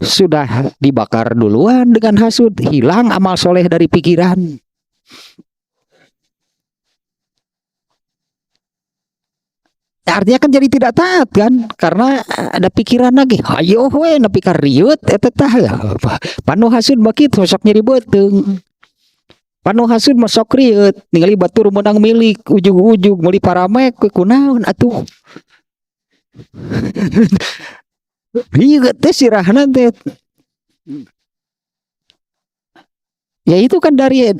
sudah dibakar duluan dengan hasud, hilang amal soleh dari pikiran. Artinya kan jadi tidak taat kan, karena ada pikiran lagi, ayo we nepi ka riut eta tah panu hasud baki sosok nyeri beuteung. Panu hasud masuk riut, ningali batur menang milik ujug-ujug meuli paramek kunaon atuh. Riut teh sirahna teh. Ya itu kan dari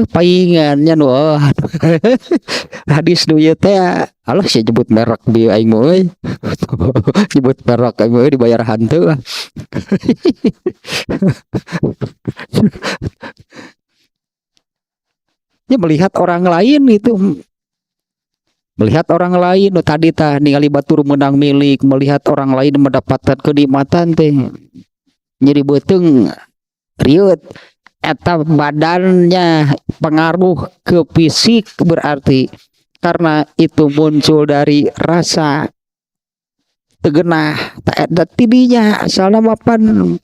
paingannya nuh. Hadis nu ieu teh Allah sih nyebut merek bi aing mah euy. Nyebut merek aing mah dibayar hanteu. Ya, melihat orang lain itu, melihat orang lain tadi tah ningali batur menang milik, melihat orang lain mendapatkan kenikmatan teh nyeri beuteung riut, eta badannya pengaruh ke fisik, berarti karena itu muncul dari rasa tegenah tak ada tidinya asalna mapan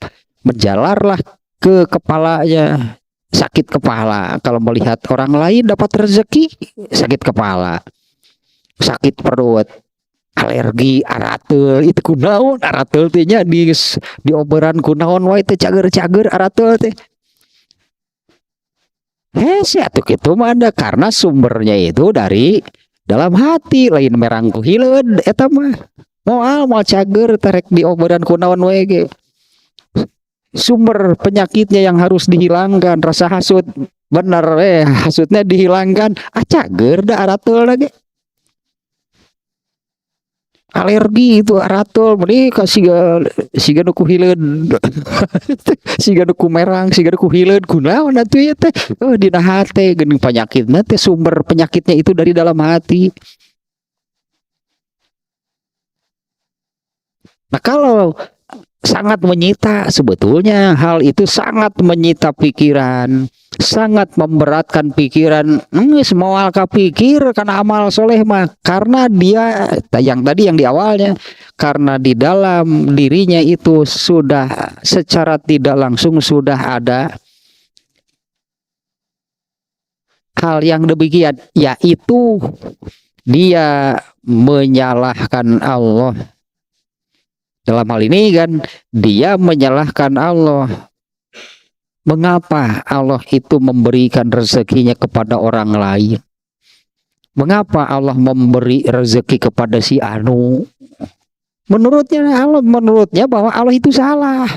menjalarlah ke kepalanya, sakit kepala kalau melihat orang lain dapat rezeki, sakit kepala, sakit perut, alergi, aratel, itu kunaon aratel teh nya di oberan kunaon wae teh cager-cager aratel teh. Hese atuh kitu mah ada, karena sumbernya itu dari dalam hati, lain merang ku hileud eta mah. Moal cager tarek di oberan kunaon wae ge. Sumber penyakitnya yang harus dihilangkan, rasa hasut, bener hasutnya dihilangkan, cager da aratul lagi. Alergi itu aratul, mereka siga nuku hileud. Siga nuku merang, siga nuku hileud, kunaon atuh ieu teh? Oh, dina hate geuning penyakitna teh, sumber penyakitnya itu dari dalam hati. Nah, kalau sangat menyita, sebetulnya hal itu sangat menyita pikiran, sangat memberatkan pikiran. Semua pikir karena amal soleh mah, karena dia yang tadi yang di awalnya, karena di dalam dirinya itu sudah secara tidak langsung sudah ada hal yang demikian, yaitu dia menyalahkan Allah. Dalam hal ini kan dia menyalahkan Allah. Mengapa Allah itu memberikan rezekinya kepada orang lain? Mengapa Allah memberi rezeki kepada si anu? Menurutnya bahwa Allah itu salah.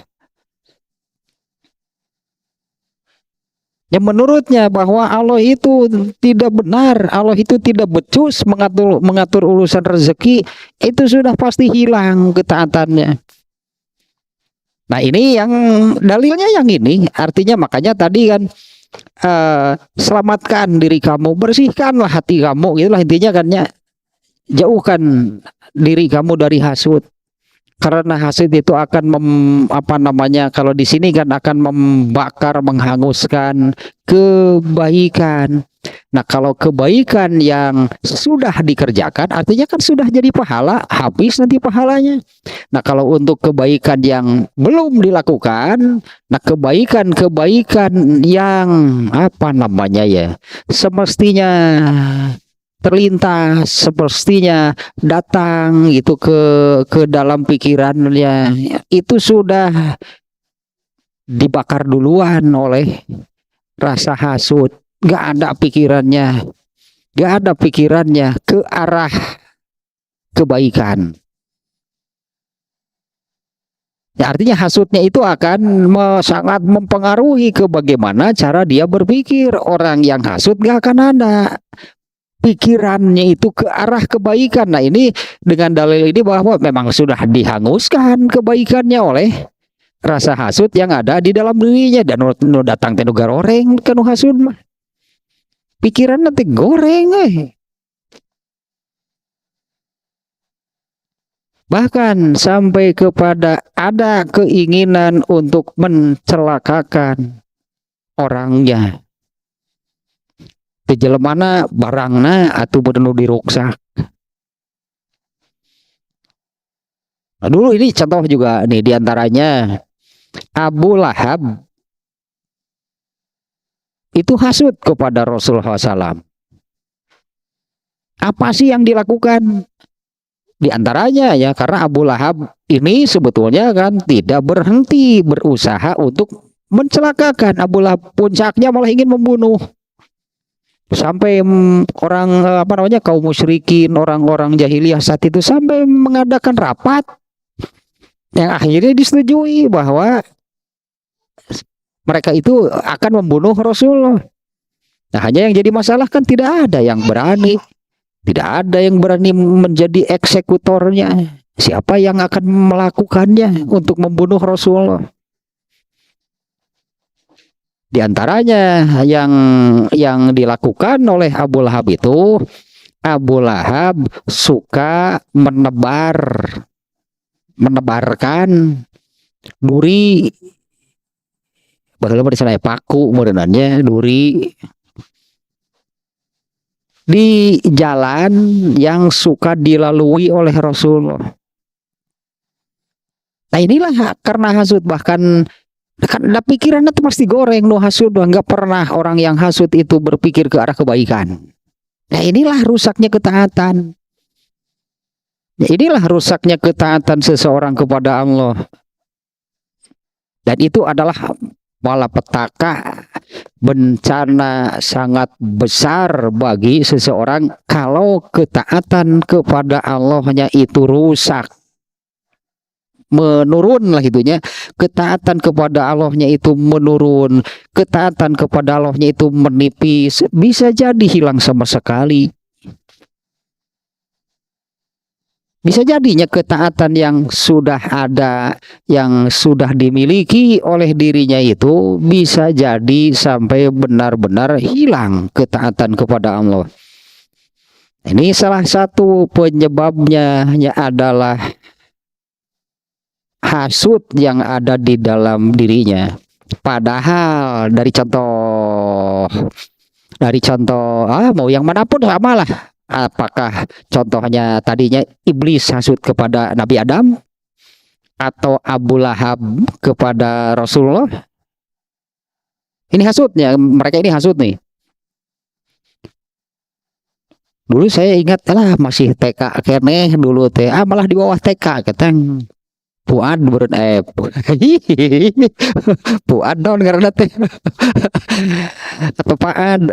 Yang menurutnya bahwa Allah itu tidak benar, Allah itu tidak becus mengatur urusan rezeki, itu sudah pasti hilang ketaatannya. Nah ini yang dalilnya yang ini, artinya makanya tadi kan selamatkan diri kamu, bersihkanlah hati kamu, itulah intinya kan ya, jauhkan diri kamu dari hasud. Karena hasud itu akan apa namanya, kalau di sini kan akan membakar, menghanguskan kebaikan. Nah, kalau kebaikan yang sudah dikerjakan artinya kan sudah jadi pahala, habis nanti pahalanya. Nah, kalau untuk kebaikan yang belum dilakukan, nah kebaikan-kebaikan yang apa namanya ya, semestinya terlintas, semestinya datang gitu ke dalam pikirannya, itu sudah dibakar duluan oleh rasa hasud. Gak ada pikirannya ke arah kebaikan. Ya, artinya hasutnya itu akan sangat mempengaruhi ke bagaimana cara dia berpikir. Orang yang hasut gak akan ada pikirannya itu ke arah kebaikan. Nah ini dengan dalil ini bahwa memang sudah dihanguskan kebaikannya oleh rasa hasut yang ada di dalam dirinya. Dan nu datang tenu garoreng kanu hasut mah. Pikiran nanti goreng Bahkan sampai kepada ada keinginan untuk mencelakakan orangnya. Di jelemana barangna atau bener diruksak. Nah, dulu ini contoh juga nih diantaranya Abu Lahab itu hasut kepada Rasulullah SAW. Apa sih yang dilakukan? Di antaranya ya, karena Abu Lahab ini sebetulnya kan tidak berhenti berusaha untuk mencelakakan. Abu Lahab puncaknya malah ingin membunuh. Sampai orang apa namanya, kaum musyrikin, orang-orang jahiliyah saat itu sampai mengadakan rapat yang akhirnya disetujui bahwa mereka itu akan membunuh Rasulullah. Nah, hanya yang jadi masalah kan tidak ada yang berani. Tidak ada yang berani menjadi eksekutornya. Siapa yang akan melakukannya untuk membunuh Rasulullah? Di antaranya yang dilakukan oleh Abu Lahab itu, Abu Lahab suka menebarkan duri, bagaimana di sana paku modenannya duri di jalan yang suka dilalui oleh Rasulullah. Nah inilah karena hasud, bahkan kan pikirannya itu pasti goreng no hasud, nggak pernah orang yang hasud itu berpikir ke arah kebaikan. Nah inilah rusaknya ketaatan. Nah, inilah rusaknya ketaatan seseorang kepada Allah. Dan itu adalah malapetaka, bencana sangat besar bagi seseorang kalau ketaatan kepada Allahnya itu rusak, menurun lah itunya. Ketaatan kepada Allahnya itu menurun, ketaatan kepada Allahnya itu menipis, bisa jadi hilang sama sekali. Bisa jadinya ketaatan yang sudah ada, yang sudah dimiliki oleh dirinya itu bisa jadi sampai benar-benar hilang ketaatan kepada Allah. Ini salah satu penyebabnya adalah hasud yang ada di dalam dirinya. Padahal dari contoh mau yang manapun sama lah. Apakah contohnya tadinya iblis hasud kepada Nabi Adam atau Abu Lahab kepada Rasulullah? Ini hasudnya, mereka ini hasud nih. Dulu saya ingat lah masih TK kene dulu teh, malah di bawah TK keteng Puad Puad non karena teh atau Paad.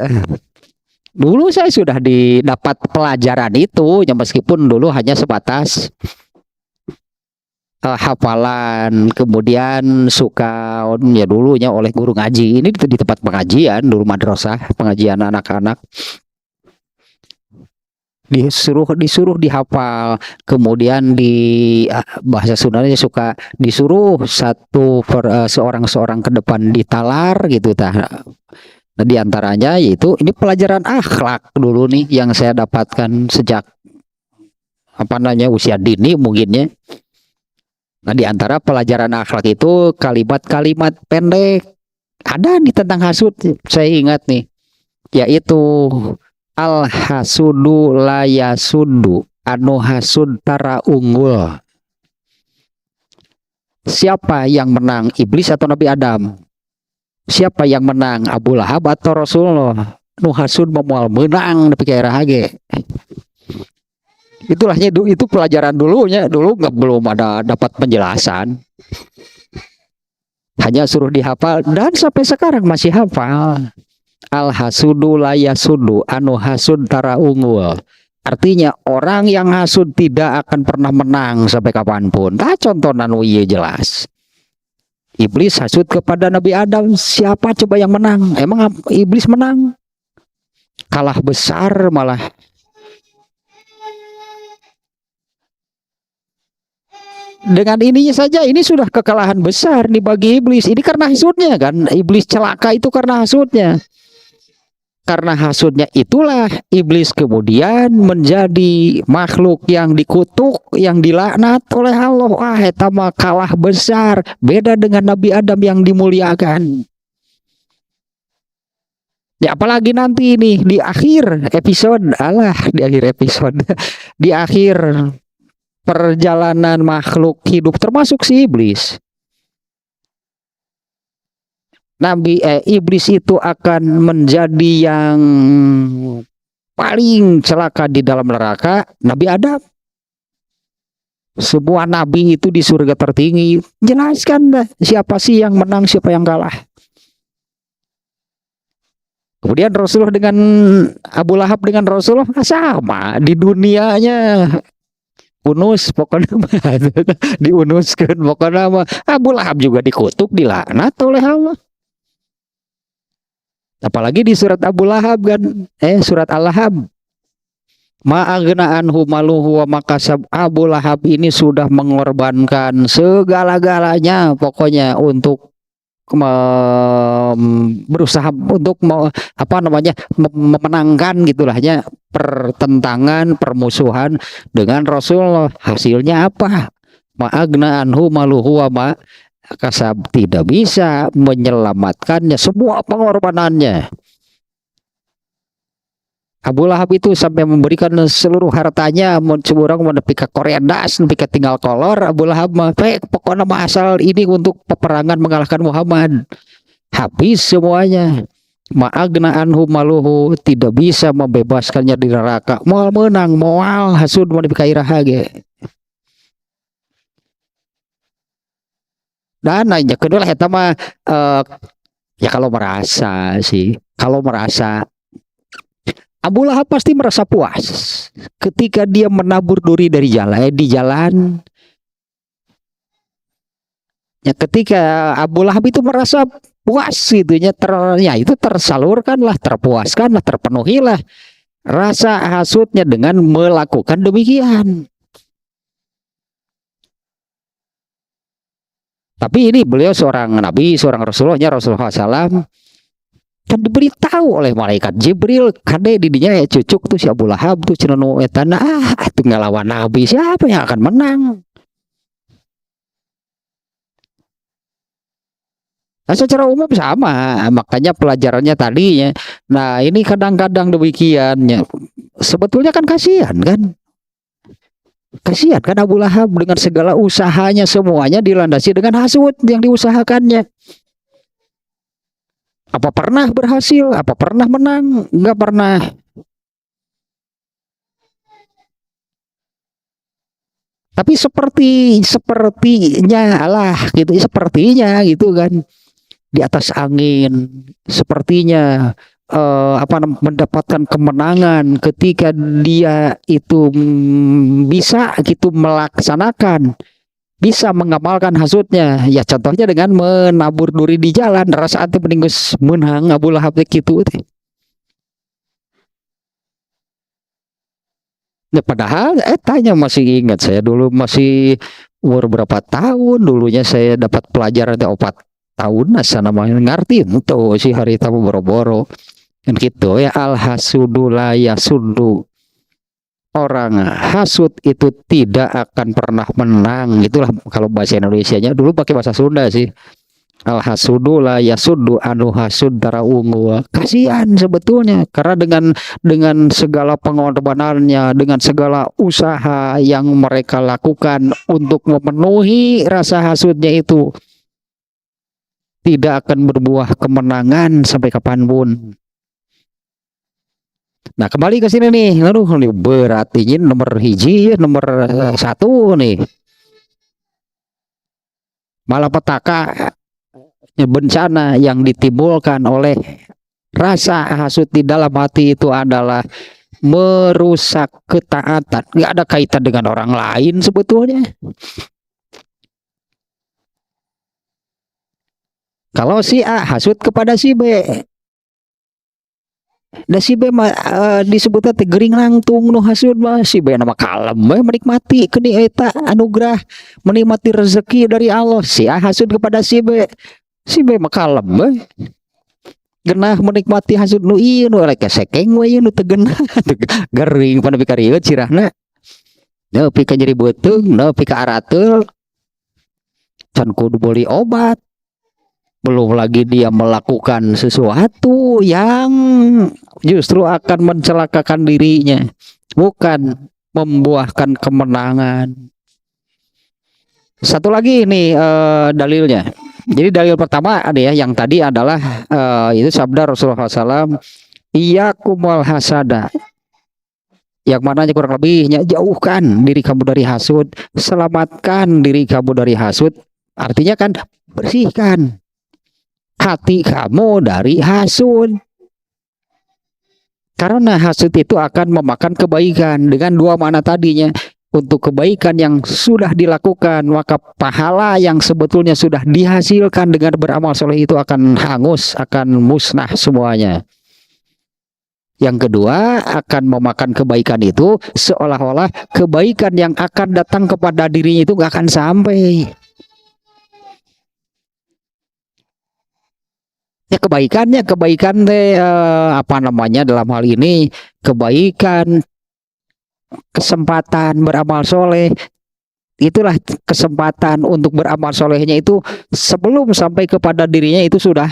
Dulu saya sudah didapat pelajaran itu, ya meskipun dulu hanya sebatas hafalan, kemudian suka ya dulunya oleh guru ngaji. Ini di tempat pengajian dulu, madrasah pengajian anak-anak. disuruh dihafal, kemudian di bahasa Sundanya suka disuruh seorang ke depan ditalar gitu tah. Nah, di antaranya yaitu ini pelajaran akhlak dulu nih yang saya dapatkan sejak usia dini mungkinnya. Nah, di antara pelajaran akhlak itu kalimat-kalimat pendek ada di tentang hasud, saya ingat nih, yaitu al hasudu la yasudu, anu hasud tara unggul. Siapa yang menang, iblis atau Nabi Adam? Siapa yang menang, Abu Lahab atau Rasulullah? Nu hasud memual menang tapi kayak rahage. Itulahnya itu pelajaran dulunya, dulu belum ada dapat penjelasan. Hanya suruh dihafal dan sampai sekarang masih hafal. Al hasudu la yasudu, anu hasud tara unggul. Artinya orang yang hasud tidak akan pernah menang sampai kapanpun. Nah, contoh nanu iya jelas. Iblis hasud kepada Nabi Adam, siapa coba yang menang? Emang iblis menang? Kalah besar malah. Dengan ininya saja ini sudah kekalahan besar nih bagi iblis. Ini karena hasudnya kan. Iblis celaka itu karena hasudnya. Karena hasudnya itulah iblis kemudian menjadi makhluk yang dikutuk, yang dilaknat oleh Allah. Eta mah kalah besar, beda dengan Nabi Adam yang dimuliakan. Ya apalagi nanti nih di akhir episode, di akhir perjalanan makhluk hidup termasuk si iblis. Iblis itu akan menjadi yang paling celaka di dalam neraka. Nabi Adam, sebuah nabi itu di surga tertinggi, jelaskan siapa sih yang menang, siapa yang kalah. Kemudian Rasulullah dengan Abu Lahab dengan Rasulullah sama di dunianya. Unus pokoknya diunuskan pokoknya. Abu Lahab juga dikutuk, dilaknat oleh Allah. Apalagi di surat Abu Lahab kan, surat Al-Lahab. Ma'agna anhu maluhu wa makasab. Abu Lahab ini sudah mengorbankan segala-galanya pokoknya untuk berusaha untuk memenangkan gitulahnya pertentangan, permusuhan dengan Rasulullah. Hasilnya apa? Ma'agna anhu maluhu wa makasab, tidak bisa menyelamatkannya semua pengorbanannya. Abu Lahab itu sampai memberikan seluruh hartanya, seorang menepi ke Korea das, nepi ke tinggal kolor. Abu Lahab mah pokoknya mah asal ini untuk peperangan mengalahkan Muhammad. Habis semuanya. Ma'agna anhu maluhu, tidak bisa membebaskannya di neraka. Moal menang, moal hasud mau dipikairahage. Dan nanya kedua eta mah ya kalau merasa Abu Lahab pasti merasa puas ketika dia menabur duri dari di jalan. Ya ketika Abu Lahab itu merasa puas gitu ya, itu tersalurkanlah, terpuaskanlah, terpenuhilah rasa hasutnya dengan melakukan demikian. Tapi ini beliau seorang nabi, seorang Rasulullah SAW, kan diberitahu oleh malaikat Jibril, kade didinya ya cucuk tuh si Abu Lahab tuh cenah etana itu ngelawan nabi, siapa yang akan menang? Nah, secara umum sama, makanya pelajarannya tadinya. Nah, ini kadang-kadang demikian ya. Sebetulnya kan kasihan kan? Kasihan kan Abu Lahab dengan segala usahanya semuanya dilandasi dengan hasud yang diusahakannya. Apa pernah berhasil? Apa pernah menang? Enggak pernah. Tapi sepertinya gitu, sepertinya gitu kan. Di atas angin, sepertinya mendapatkan kemenangan ketika dia itu bisa gitu melaksanakan, bisa mengamalkan hasudnya. Ya contohnya dengan menabur duri di jalan, rasa itu meninggus menang Abu Lahab gitu. Nah, padahal tanya masih ingat saya dulu masih umur berapa tahun dulunya saya dapat pelajaran 4 tahun asa namanya ngerti itu si hari tamu boro-boro kan gitu ya al hasudu la yasudu, orang hasud itu tidak akan pernah menang, itulah kalau bahasa Indonesianya, dulu pakai bahasa Sunda sih. Al hasudu la yasudu anu hasud dara ungu. Kasihan sebetulnya karena dengan segala pengorbanannya, dengan segala usaha yang mereka lakukan untuk memenuhi rasa hasudnya itu tidak akan berbuah kemenangan sampai kapanpun. Nah kembali ke sini nih, lalu nih berarti nomor hiji, nomor satu nih, malapetaka bencana yang ditimbulkan oleh rasa hasut di dalam hati itu adalah merusak ketaatan. Nggak ada kaitan dengan orang lain sebetulnya. Kalau si A hasut kepada si B, dan si B disebutnya gering langtung nu hasut mah si B nama kalem menikmati keni eta anugerah, menikmati rezeki dari Allah. Si A hasut kepada si B, si B mah kalem genah menikmati hasud nu ieu nu rek sekeng we nu teu genah gering pada pikarieut cirahna nepi ka nyeri beuteung, nepi ka arateul, can kudu beli obat, belum lagi dia melakukan sesuatu yang justru akan mencelakakan dirinya, bukan membuahkan kemenangan. Satu lagi ini dalilnya. Jadi dalil pertama ada ya, yang tadi adalah itu sabda Rasulullah SAW, iyyakumul hasada, yang mananya kurang lebihnya jauhkan diri kamu dari hasud, selamatkan diri kamu dari hasud, artinya kan bersihkan hati kamu dari hasud. Karena hasud itu akan memakan kebaikan dengan dua makna tadinya. Untuk kebaikan yang sudah dilakukan, maka pahala yang sebetulnya sudah dihasilkan dengan beramal soleh itu akan hangus, akan musnah semuanya. Yang kedua, akan memakan kebaikan itu seolah-olah kebaikan yang akan datang kepada dirinya itu nggak akan sampai. Ya kebaikan teh apa namanya dalam hal ini kebaikan, kesempatan beramal soleh, itulah kesempatan untuk beramal solehnya itu sebelum sampai kepada dirinya itu sudah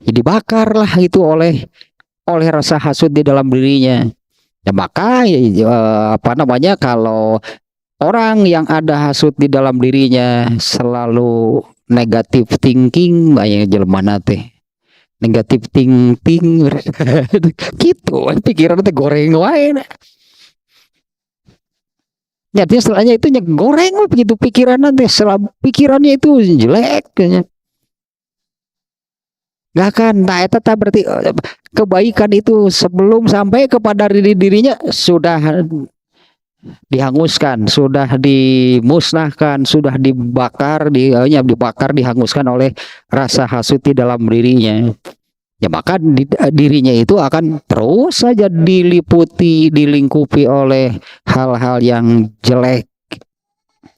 dibakar lah itu oleh rasa hasud di dalam dirinya. Ya maka apa namanya, kalau orang yang ada hasud di dalam dirinya selalu negatif thinking, banyak jelema teh negatif thinking gitu, pikiran teh goreng wae. Nyatanya setelahnya itu goreng begitu pikiran nanti, pikirannya itu jelek kayaknya. Gak akan, nah itu berarti kebaikan itu sebelum sampai kepada dirinya sudah dihanguskan, sudah dimusnahkan, sudah dibakar, dihanguskan oleh rasa hasud di dalam dirinya. Ya maka dirinya itu akan terus saja dilingkupi oleh hal-hal yang jelek.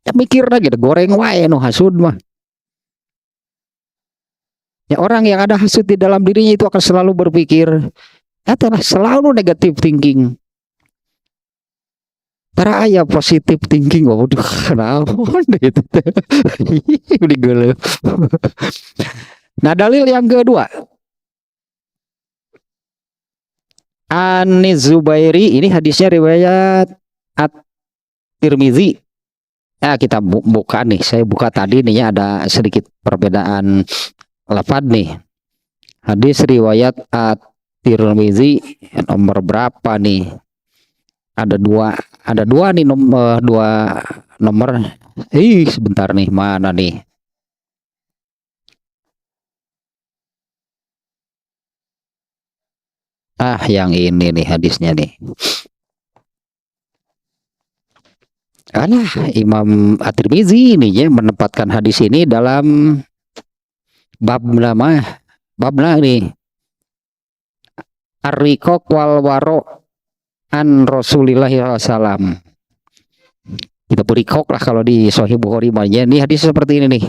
Ya mikir lagi, goreng wae no hasud mah. Ya orang yang ada hasud di dalam dirinya itu akan selalu berpikir, adalah selalu negatif thinking. Tara aya positif thinking, waduh naon itu. Nah dalil yang kedua, An-Zubairi, ini hadisnya riwayat At-Tirmizi. Nah, kita buka nih, saya buka tadi nih ya, ada sedikit perbedaan lafaz nih. Hadis riwayat At-Tirmizi nomor berapa nih? Ada dua nih nomor. Sebentar nih, mana nih? Yang ini nih hadisnya nih. Karena Imam At-Tirmizi ini ya menempatkan hadis ini dalam bab nih Ar-Riqaq wal Waro, an Rasulillah SAW. Kita berikok lah kalau di Sahih Bukhari mahnya. Ini hadis seperti ini nih.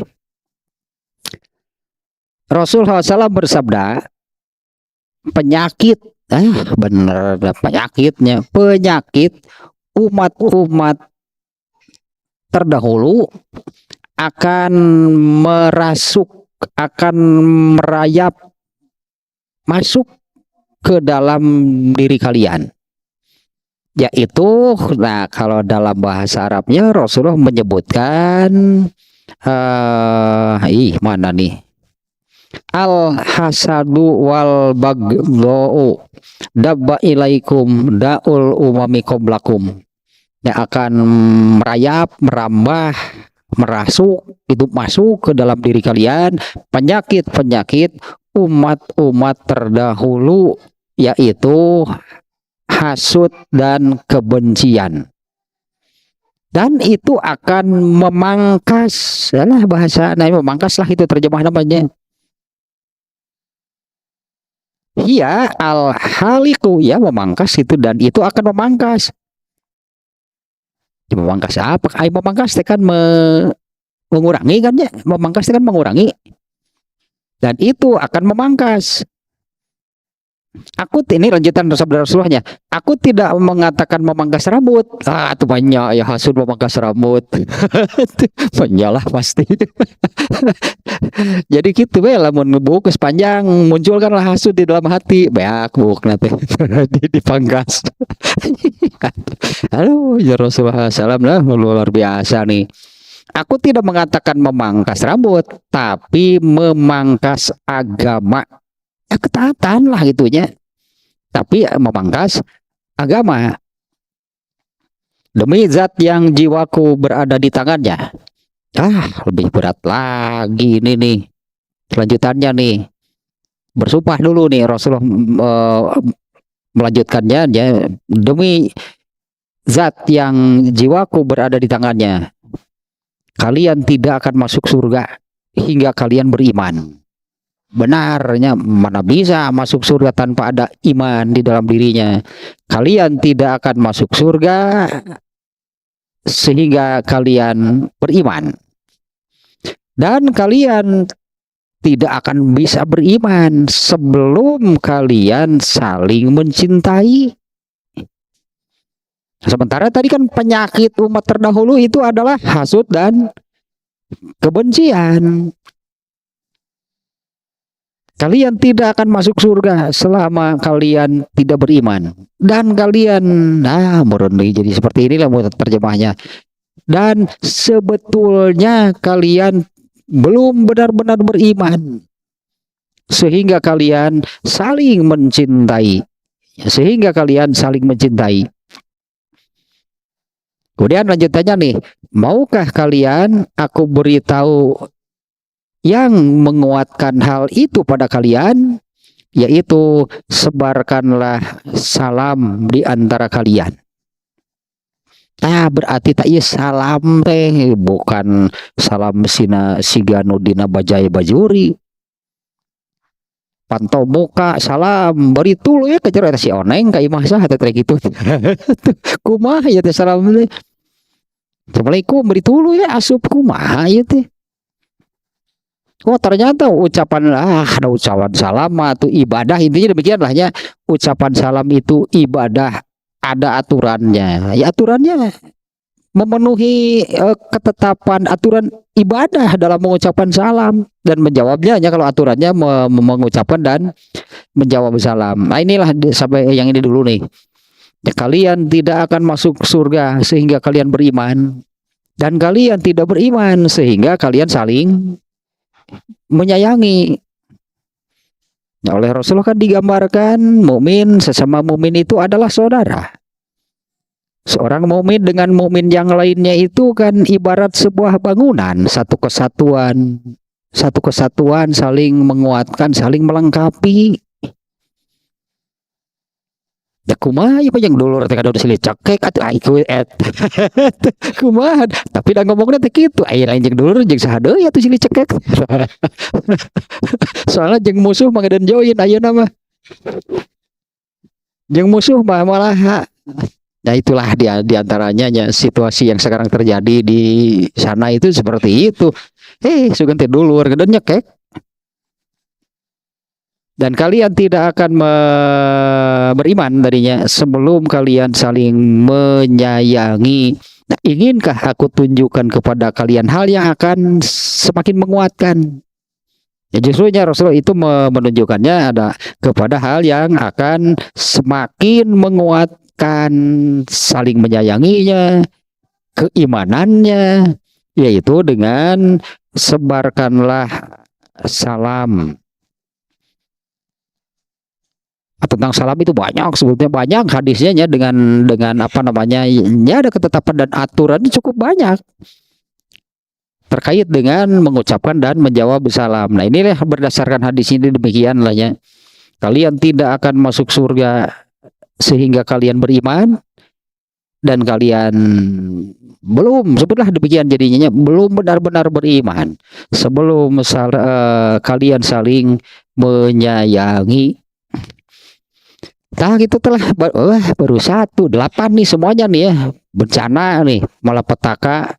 Rasulullah SAW bersabda, penyakit, bener penyakitnya, penyakit umat-umat terdahulu akan merayap masuk ke dalam diri kalian. Yaitu, nah kalau dalam bahasa Arabnya Rasulullah menyebutkan mana nih? Al hasadu wal bagdau dabba ilaikum daul umami qablakum. Yang akan merayap, merambah, merasuk, itu masuk ke dalam diri kalian penyakit-penyakit umat-umat terdahulu, yaitu hasud dan kebencian. Dan itu akan memangkas, salah bahasa, memangkas lah itu terjemah namanya. Iya, al-haliku, ya memangkas itu, dan itu akan memangkas. Memangkas apa? Memangkas kan mengurangi kan ya, memangkas kan mengurangi. Dan itu akan memangkas. Ini lanjutan sabda Rasulullahnya. Aku tidak mengatakan memangkas rambut. Itu banyak ya hasud memangkas rambut. Banyak lah pasti. Jadi gitu lah, buk sepanjang munculkanlah hasud di dalam hati. Baik buk nanti dipangkas. Aduh, ya Rasulullah SAW lah luar biasa nih. Aku tidak mengatakan memangkas rambut, tapi memangkas agama. Ya ketaatan lah gitunya, tapi memangkas agama. Demi zat yang jiwaku berada di tangannya. Lebih berat lagi ini nih. Kelanjutannya nih. Bersumpah dulu nih Rasulullah melanjutkannya ya. Demi zat yang jiwaku berada di tangannya, kalian tidak akan masuk surga hingga kalian beriman. Benarnya, mana bisa masuk surga tanpa ada iman di dalam dirinya. Kalian tidak akan masuk surga sehingga kalian beriman. Dan kalian tidak akan bisa beriman sebelum kalian saling mencintai. Sementara tadi kan penyakit umat terdahulu itu adalah hasud dan kebencian. Kalian tidak akan masuk surga selama kalian tidak beriman. Dan kalian, jadi seperti inilah terjemahnya. Dan sebetulnya kalian belum benar-benar beriman sehingga kalian saling mencintai. Kemudian lanjutannya nih, maukah kalian aku beritahu yang menguatkan hal itu pada kalian, yaitu sebarkanlah salam di antara kalian. Berarti tak iya salam teh bukan salam siganu dina bajai bajuri. Pantau muka salam beri tulu ya kejar si oneng ka imah sah teh gitu. Kumaha ya teh salam teh. Assalamualaikum beri tulu ya asup kumaha ya teh. Ternyata ucapan ada ucapan salam atau ibadah, intinya demikianlah ya. Ucapan salam itu ibadah, ada aturannya. Ya aturannya memenuhi ketetapan aturan ibadah dalam mengucapkan salam dan menjawabnya hanya kalau aturannya mengucapkan dan menjawab salam. Nah inilah sampai yang ini dulu nih. Ya, kalian tidak akan masuk surga sehingga kalian beriman, dan kalian tidak beriman sehingga kalian saling menyayangi. Nah, oleh Rasulullah kan digambarkan mukmin sesama mukmin itu adalah saudara. Seorang mukmin dengan mukmin yang lainnya itu kan ibarat sebuah bangunan, satu kesatuan saling menguatkan, saling melengkapi. Ya kumaha ya yang dulu teh kada silih cekek atuh iku kumaha tapi dah ngomongna teh kitu aya lain jeung dulur jeung saha deui atuh silih cekek. Soalnya jeung musuh mah dan join ayeuna mah. Jeung musuh mah malah Nah itulah dia diantaranya ya, situasi yang sekarang terjadi di sana itu seperti itu. Suganti dulu dan nyekek, dan kalian tidak akan beriman tadinya sebelum kalian saling menyayangi. Nah, inginkah aku tunjukkan kepada kalian hal yang akan semakin menguatkan? Ya justrunya Rasulullah itu menunjukkannya ada kepada hal yang akan semakin menguatkan saling menyayanginya, keimanannya, yaitu dengan sebarkanlah salam. Tentang salam itu banyak, sebetulnya banyak hadisnya ya, dengan apa namanya ya, ada ketetapan dan aturan cukup banyak terkait dengan mengucapkan dan menjawab salam. Nah inilah berdasarkan hadis ini demikian lah ya, kalian tidak akan masuk surga sehingga kalian beriman, dan kalian belum, sebutlah demikian jadinya, belum benar-benar beriman sebelum kalian saling menyayangi. Nah itu telah baru 8 nih semuanya nih ya, bencana nih malapetaka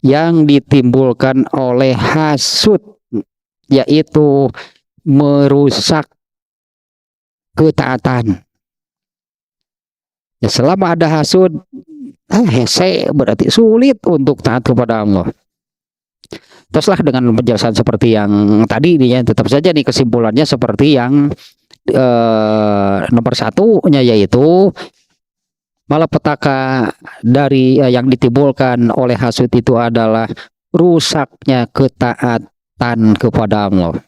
yang ditimbulkan oleh hasud, yaitu merusak ketaatan. Ya, selama ada hasud, hese berarti sulit untuk taat kepada Allah. Teruslah dengan penjelasan seperti yang tadi nih ya, tetap saja nih kesimpulannya seperti yang nomor satunya, yaitu malapetaka dari yang ditimbulkan oleh hasud itu adalah rusaknya ketaatan kepada Allah.